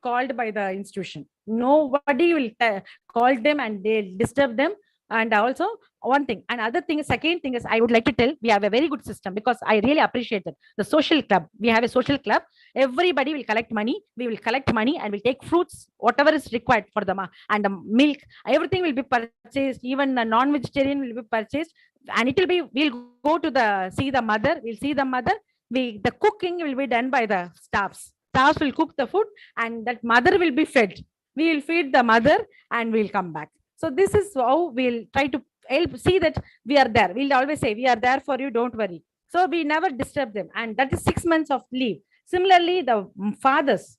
called by the institution. Nobody will call them and they disturb them. And also one thing, another thing, second thing is, I would like to tell, we have a very good system, because I really appreciate it. The social club, we have a social club. Everybody will collect money. We will collect money and we'll take fruits, whatever is required for them, and the milk, everything will be purchased. Even the non-vegetarian will be purchased, and it will be, we'll go to the see the mother. We'll see the mother. The cooking will be done by the staffs. Staffs will cook the food, and that mother will be fed. We will feed the mother and we'll come back. So this is how we'll try to help, see that we are there. We'll always say, we are there for you, don't worry. So we never disturb them, and that is 6 months of leave. Similarly, the fathers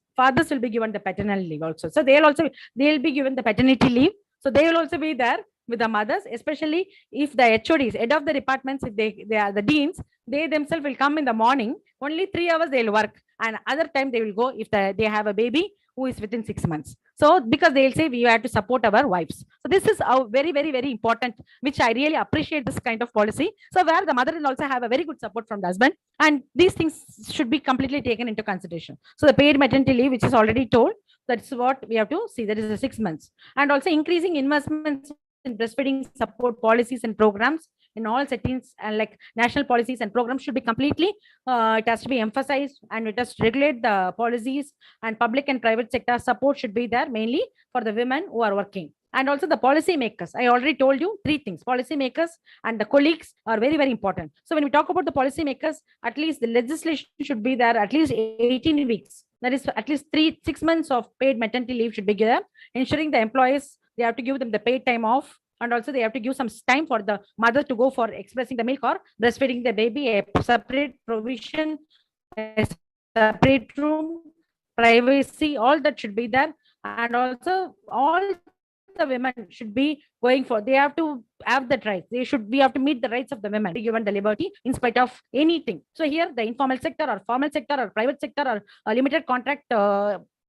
will be given the paternal leave also. So they'll be given the paternity leave. So they will also be there with the mothers, especially if the HODs, head of the departments, if they are the deans, they themselves will come in the morning. Only 3 hours they'll work, and other time they will go if they have a baby who is within 6 months. So because they'll say, we have to support our wives. So this is very, very, very important, which I really appreciate, this kind of policy. So where the mother will also have a very good support from the husband, and these things should be completely taken into consideration. So the paid maternity leave, which is already told, that's what we have to see. That is the 6 months. And also increasing investments in breastfeeding support policies and programs in all settings, and like national policies and programs should be completely, it has to be emphasized, and it has to regulate the policies, and public and private sector support should be there mainly for the women who are working. And also the policy makers, I already told you 3 things. Policy makers and the colleagues are very, very important. So when we talk about the policy makers, at least the legislation should be there at least 18 weeks. That is at least 6 months of paid maternity leave should be there, ensuring the employees, they have to give them the paid time off, and also they have to give some time for the mother to go for expressing the milk or breastfeeding the baby, a separate provision, a separate room, privacy, all that should be there. And also all the women should be going for, they have to have that right. We have to meet the rights of the women, given the liberty in spite of anything. So here the informal sector or formal sector or private sector or a limited contract,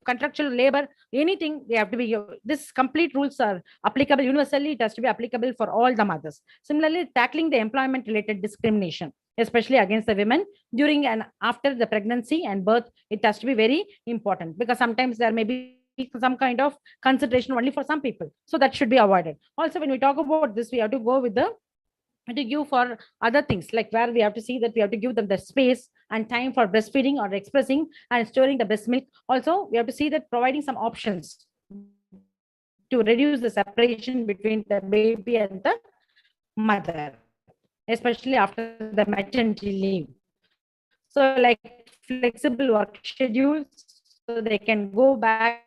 contractual labor, anything, they have to be, this complete rules are applicable universally. It has to be applicable for all the mothers. Similarly, tackling the employment related discrimination, especially against the women during and after the pregnancy and birth, it has to be very important, because sometimes there may be some kind of consideration only for some people. So that should be avoided. Also, when we talk about this, we have to go with the, to give for other things, like where we have to see that we have to give them the space and time for breastfeeding or expressing and storing the breast milk. Also, we have to see that providing some options to reduce the separation between the baby and the mother, especially after the maternity leave. So like flexible work schedules, so they can go back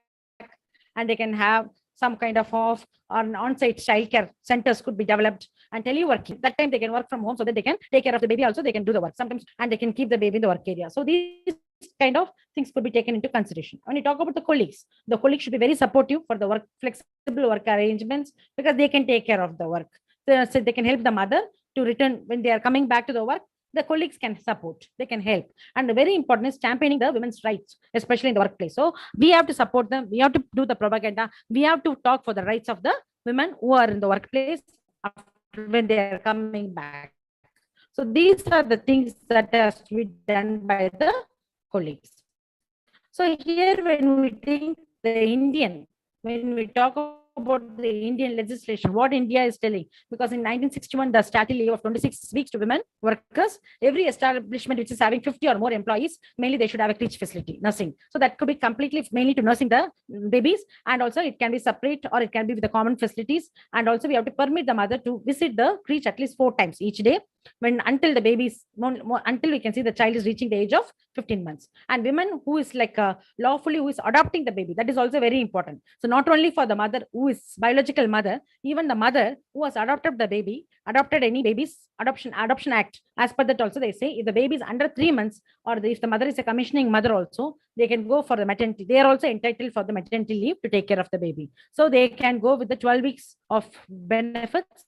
and they can have some kind of off, or an on-site childcare centers could be developed, and teleworking. That time they can work from home, so that they can take care of the baby. Also, they can do the work sometimes, and they can keep the baby in the work area. So these kind of things could be taken into consideration. When you talk about the colleagues should be very supportive for the work, flexible work arrangements, because they can take care of the work. So they can help the mother to return when they are coming back to the work. The colleagues can support, they can help. And very important is championing the women's rights, especially in the workplace. So we have to support them, we have to do the propaganda, we have to talk for the rights of the women who are in the workplace after when they are coming back. So these are the things that has to be done by the colleagues. So here when we think the Indian, when we talk about the Indian legislation, what India is telling, because in 1961, the statutory leave of 26 weeks to women workers, every establishment which is having 50 or more employees, mainly they should have a creche facility, nursing. So that could be completely mainly to nursing the babies, and also it can be separate or it can be with the common facilities. And also we have to permit the mother to visit the creche at least 4 times each day, when until the baby's until we can see the child is reaching the age of 15 months. And women who is like lawfully who is adopting the baby, that is also very important. So not only for the mother who is biological mother, even the mother who has adopted the baby, adopted any baby's adoption act, as per that also they say, if the baby is under 3 months, or if the mother is a commissioning mother also, they can go for the maternity. They are also entitled for the maternity leave to take care of the baby. So they can go with the 12 weeks of benefits,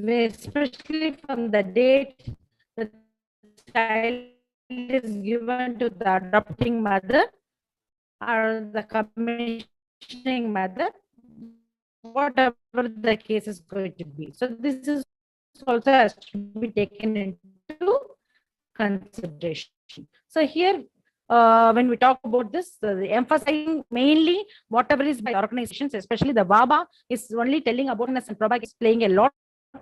especially from the date the child is given to the adopting mother or the commissioning mother, whatever the case is going to be. So this is also has to be taken into consideration. So here, when we talk about this, emphasizing mainly whatever is by organizations, especially the WABA is only telling about us, and Prabha is playing a lot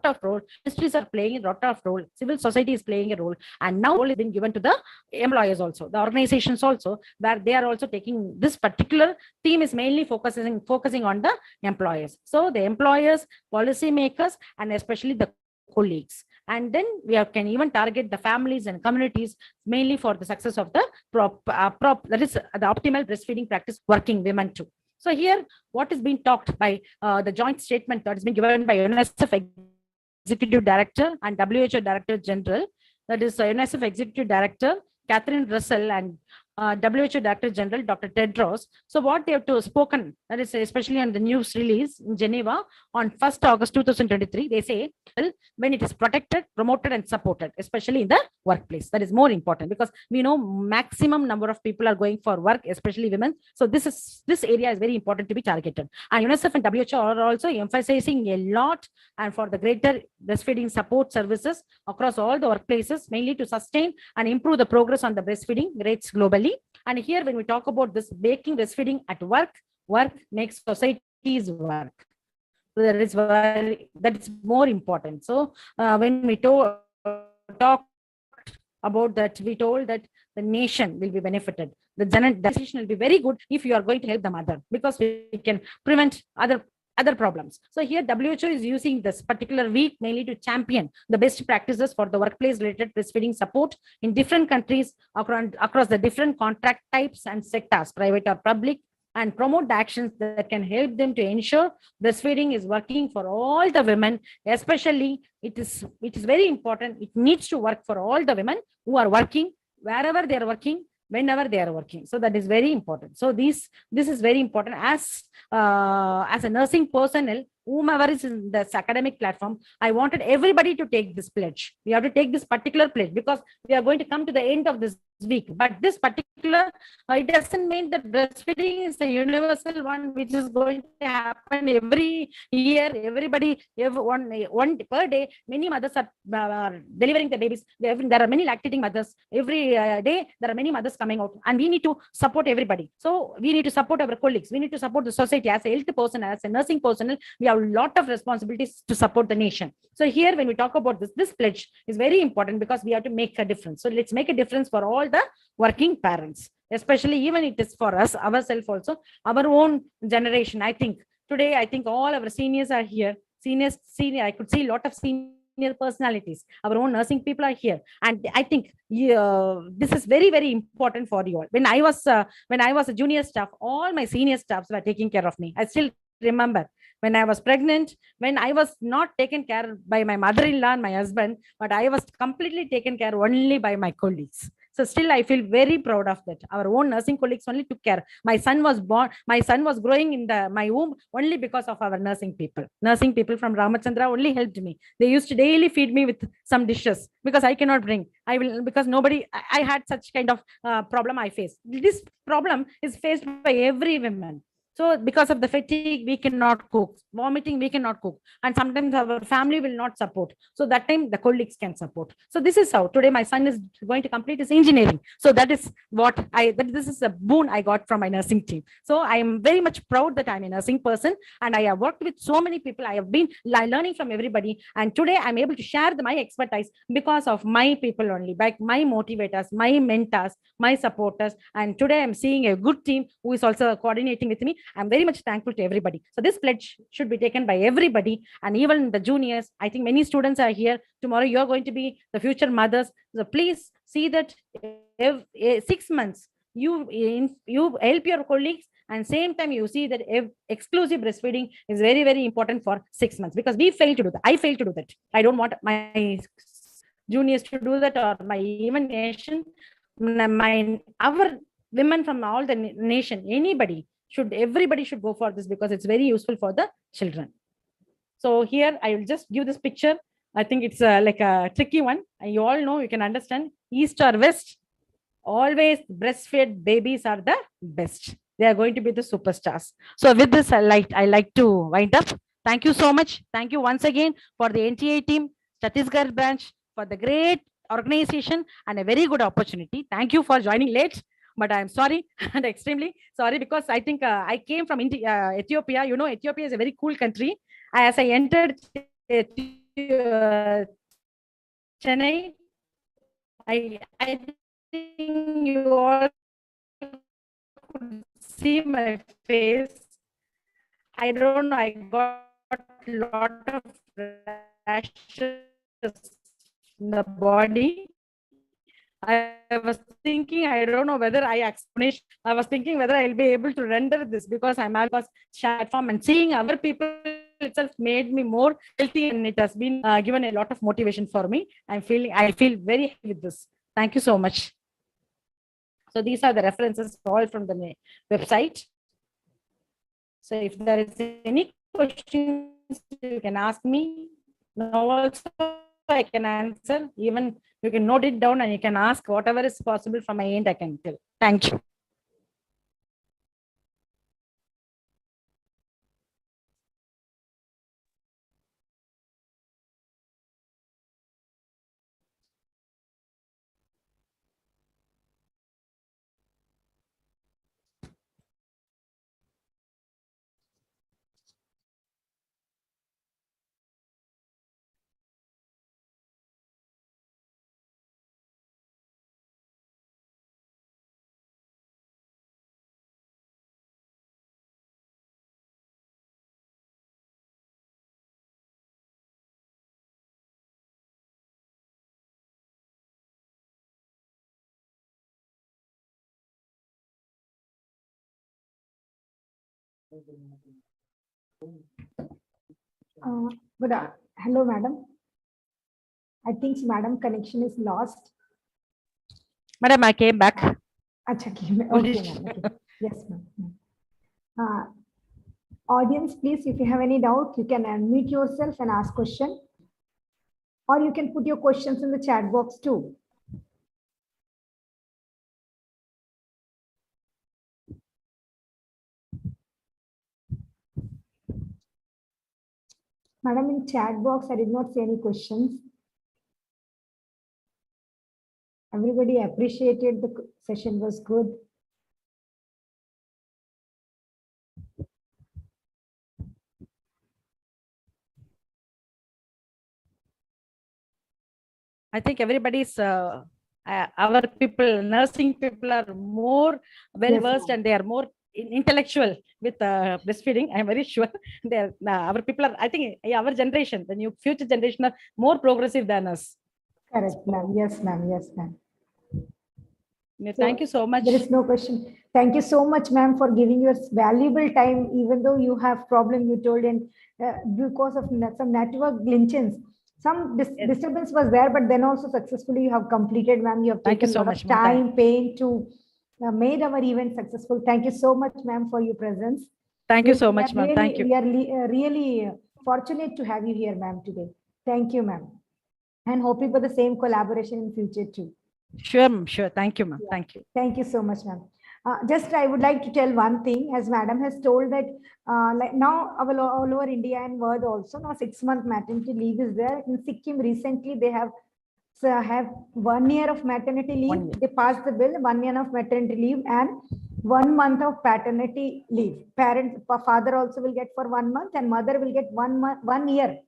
of role. Ministries are playing a lot of role. Civil society is playing a role, and now role is being given to the employers also, the organizations also, where they are also taking this particular theme is mainly focusing on the employers. So the employers, policy makers, and especially the colleagues. And then we can even target the families and communities mainly for the success of the that is the optimal breastfeeding practice working women too. So here, what is being talked by the joint statement that has been given by UNICEF Executive Director and WHO Director General, that is UNICEF Executive Director Catherine Russell and WHO Director General Dr. Tedros. So what they have to spoken, that is especially on the news release in Geneva on 1st August 2023, they say, well, when it is protected, promoted and supported, especially in the workplace, that is more important, because we know maximum number of people are going for work, especially women. So this area is very important to be targeted. And UNICEF and WHO are also emphasizing a lot and for the greater breastfeeding support services across all the workplaces, mainly to sustain and improve the progress on the breastfeeding rates globally. And here, when we talk about this making breastfeeding at work makes societies work. So that is more important. So when we talk about that, we told that the nation will be benefited. The decision will be very good if you are going to help the mother, because we can prevent other problems. So here WHO is using this particular week mainly to champion the best practices for the workplace related breastfeeding support in different countries across the different contract types and sectors, private or public, and promote the actions that can help them to ensure breastfeeding is working for all the women. Especially it is very important, it needs to work for all the women who are working, wherever they are working, whenever they are working. So that is very important. So this is very important. As a nursing personnel, whomever is in this academic platform, I wanted everybody to take this pledge. We have to take this particular pledge, because we are going to come to the end of this week. But this particular, it doesn't mean that breastfeeding is a universal one which is going to happen every year. Everybody, one per day, many mothers are delivering the babies. There are many lactating mothers. Every day, there are many mothers coming out, and we need to support everybody. So we need to support our colleagues. We need to support the society. As a health person, as a nursing personnel, we have a lot of responsibilities to support the nation. So here, when we talk about this pledge is very important, because we have to make a difference. So let's make a difference for all the working parents, especially even it is for us, ourselves also, our own generation. I think today, all our seniors are here. Senior, I could see a lot of senior personalities. Our own nursing people are here, and I think this is very, very important for you all. When I was a junior staff, all my senior staffs were taking care of me. I still remember when I was pregnant, when I was not taken care by my mother-in-law and my husband, but I was completely taken care only by my colleagues. So still, I feel very proud of that. Our own nursing colleagues only took care. My son was growing in my womb only because of our nursing people. Nursing people from Ramachandra only helped me. They used to daily feed me with some dishes, because I cannot bring. Because nobody, I had such kind of problem I faced. This problem is faced by every woman. So because of the fatigue, we cannot cook. Vomiting, we cannot cook. And sometimes our family will not support. So that time the colleagues can support. So this is how today my son is going to complete his engineering. So that is what this is a boon I got from my nursing team. So I am very much proud that I'm a nursing person and I have worked with so many people. I have been learning from everybody. And today I'm able to share my expertise because of my people only, like my motivators, my mentors, my supporters. And today I'm seeing a good team who is also coordinating with me. I'm very much thankful to everybody. So this pledge should be taken by everybody and even the juniors. I think many students are here. Tomorrow you're going to be the future mothers. So please see that 6 months you help your colleagues and same time you see that exclusive breastfeeding is very, very important for 6 months because we fail to do that. I fail to do that. I don't want my juniors to do that or my even nation, our women from all the nation, everybody should go for this because it's very useful for the children. So here I will just give this picture. I think it's like a tricky one. You all know, you can understand east or west. Always breastfed babies are the best. They are going to be the superstars. So with this, I like to wind up. Thank you so much. Thank you once again for the NTA team, Chhattisgarh branch, for the great organization and a very good opportunity. Thank you for joining late, but I'm sorry and extremely sorry because I think I came from Ethiopia. You know, Ethiopia is a very cool country. As I entered Chennai, I think you all could see my face. I don't know, I got a lot of rashes in the body. I was thinking, I don't know whether I was thinking whether I'll be able to render this because I'm because chat form and seeing other people itself made me more healthy and it has been given a lot of motivation for me. I feel very happy with this. Thank you so much. So these are the references all from the website. So if there is any questions, you can ask me. Now also I can answer. Even you can note it down and you can ask whatever is possible from my end, I can tell. Thank you. Hello, madam. I think madam connection is lost. Madam, I came back. Okay, ma'am. Okay. Yes, ma'am. Audience, please, if you have any doubt, you can unmute yourself and ask question. Or you can put your questions in the chat box too. Madam, in chat box, I did not see any questions. Everybody appreciated the session was good. I think everybody's our people, nursing people are more well versed and they are more intellectual with breastfeeding. I'm very sure they're our people are. I think our generation, the new future generation, are more progressive than us. Correct, ma'am. Yes, ma'am. Yes, ma'am. Thank you so much. There is no question. Thank you so much, ma'am, for giving your valuable time, even though you have problem you told, and because of some network glitches, some disturbance was there, but then also successfully you have completed, ma'am. You have taken a lot of time, pain to made our event successful. Thank you so much, ma'am, for your presence. Thank you so much, ma'am. Thank you. We are really fortunate to have you here, ma'am, today. Thank you, ma'am. And hoping for the same collaboration in future too. Sure, sure. Thank you, ma'am. Thank you. Thank you so much, ma'am. Just I would like to tell one thing, as Madam has told that like now all over India and world also now 6-month maternity leave is there. In Sikkim recently they have 1 year of maternity 1 leave. year. They passed the bill, 1 year of maternity leave and 1 month of paternity leave. Father also will get for 1 month and mother will get 1 year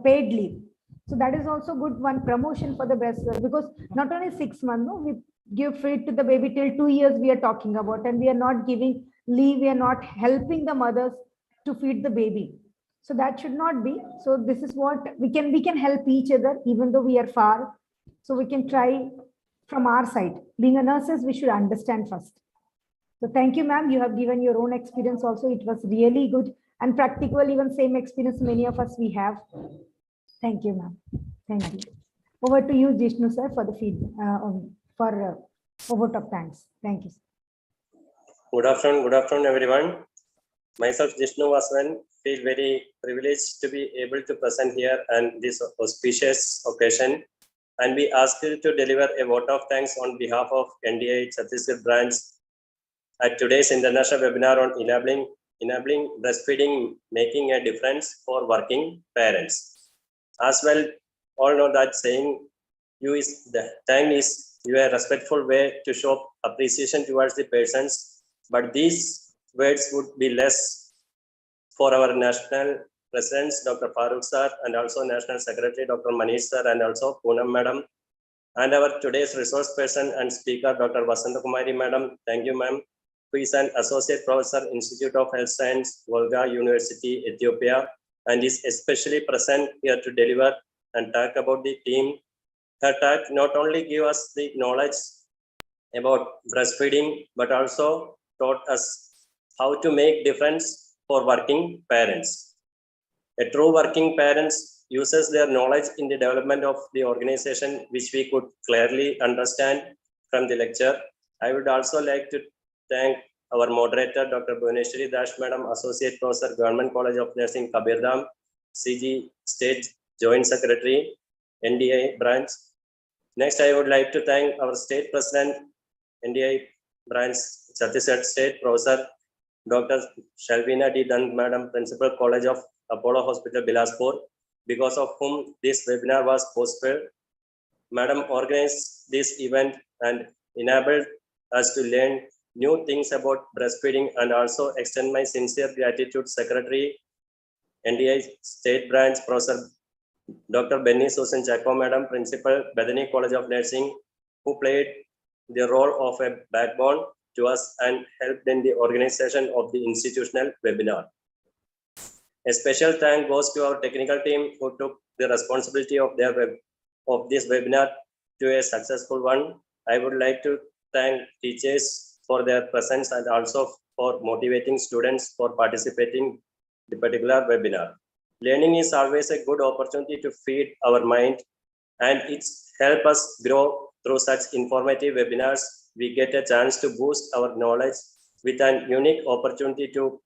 paid leave. So that is also good one promotion for the breast because not only 6 months, no, we give feed to the baby till 2 years we are talking about, and we are not giving leave, we are not helping the mothers to feed the baby. So that should not be. So this is what we can help each other even though we are far. So we can try from our side. Being a nurses, we should understand first. So thank you, ma'am. You have given your own experience also. It was really good and practical, even same experience many of us we have. Thank you, ma'am. Thank you. Over to you, Jishnu sir, for the vote of thanks. Thank you. Good afternoon, everyone. Myself, Jishnu Vaswan, feel very privileged to be able to present here and this auspicious occasion, and be asked to deliver a vote of thanks on behalf of NDI Chhattisgarh branch at today's international webinar on enabling breastfeeding, making a difference for working parents. As well, all know that saying you is the time is your respectful way to show appreciation towards the persons, but these words would be less for our national presidents, Dr. Farooq sir, and also National Secretary, Dr. Manish sir, and also Poonam madam, and our today's resource person and speaker, Dr. Vasanta Kumari madam. Thank you, ma'am, who is an associate professor, Institute of Health Science, Volga University, Ethiopia, and is especially present here to deliver and talk about the team. Her talk not only give us the knowledge about breastfeeding, but also taught us how to make difference for working parents. A true working parents uses their knowledge in the development of the organization, which we could clearly understand from the lecture. I would also like to thank our moderator, Dr. Bhuvneshwari Dash Madam, Associate Professor, Government College of Nursing, Kabirdham, CG State Joint Secretary, NDI branch. Next, I would like to thank our State President, NDI branch, Chhattisgarh State, Professor Dr. Shalvina D. Dand Madam, Principal College of Apollo Hospital, Bilaspur, because of whom this webinar was postponed. Madam organized this event and enabled us to learn new things about breastfeeding, and also extend my sincere gratitude Secretary, NDI State Branch, Professor Dr. Benny Susan Chaco Madam, Principal, Bethany College of Nursing, who played the role of a backbone to us and helped in the organization of the institutional webinar. A special thank goes to our technical team who took the responsibility of this webinar to a successful one. I would like to thank teachers for their presence and also for motivating students for participating in the particular webinar. Learning is always a good opportunity to feed our mind, and it's help us grow through such informative webinars. We get a chance to boost our knowledge with an unique opportunity to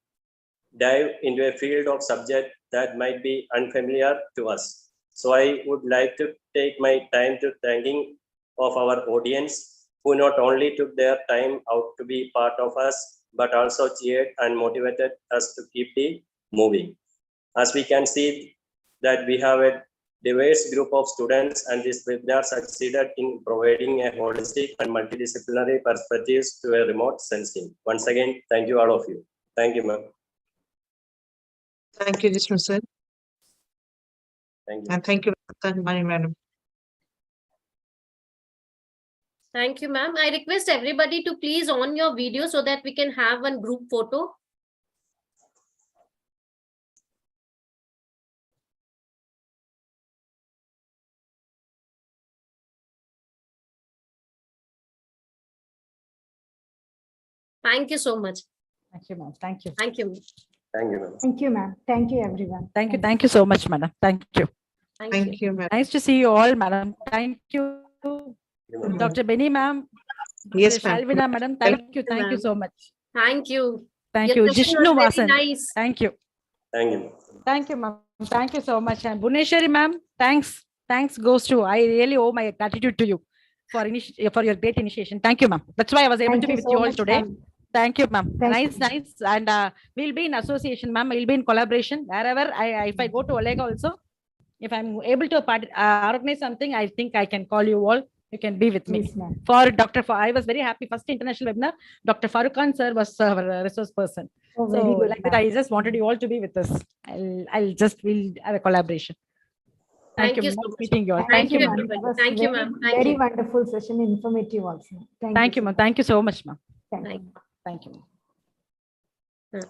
dive into a field of subject that might be unfamiliar to us. So I would like to take my time to thanking of our audience, who not only took their time out to be part of us, but also cheered and motivated us to keep the moving. As we can see that we have a diverse group of students, and this webinar succeeded in providing a holistic and multidisciplinary perspectives to a remote sensing. Once again, thank you all of you. Thank you, ma'am. Thank you, Jishnu sir. Thank you. And thank you, madam. Thank you, ma'am. I request everybody to please on your video so that we can have one group photo. Thank you so much. Thank you, ma'am. Thank you. Thank you. Thank you, ma'am. Thank you, ma'am. Thank you, everyone. Thank you so much, madam. Thank you. Thank you, madam. Nice to see you all, madam. Thank you. Dr. Benny, ma'am. Yes, ma'am. Shalvina, madam. Thank you. Thank you so much. Thank you. Thank Your you. session Jishnu was very Vasan. nice. Thank you. Thank you. Thank you, ma'am. Thank you so much. And Bhuvneshwari, ma'am, thanks. Thanks goes to, I really owe my gratitude to you. for your great initiation. Thank you, ma'am. That's why I was able Thank to be you with so you all much, today. ma'am. Thank you, ma'am. Thank Nice. And we'll be in association, ma'am. We'll be in collaboration wherever if I go to Olega also, if I'm able to organize something, I think I can call you all. You can be with me. Please, ma'am. For Dr. I was very happy. First international webinar, Dr. Farooq Khan sir was our resource person. Oh, So very good, like that, ma'am. I just wanted you all to be with us. We'll have a collaboration. Thank you. so Nice much. meeting you all. Thank you, ma'am. everybody. That was Thank you, ma'am. Thank very you. wonderful session, informative also. Thank you, so ma'am. much. Thank you so much, ma'am. Thank Thank you. Thank you. you.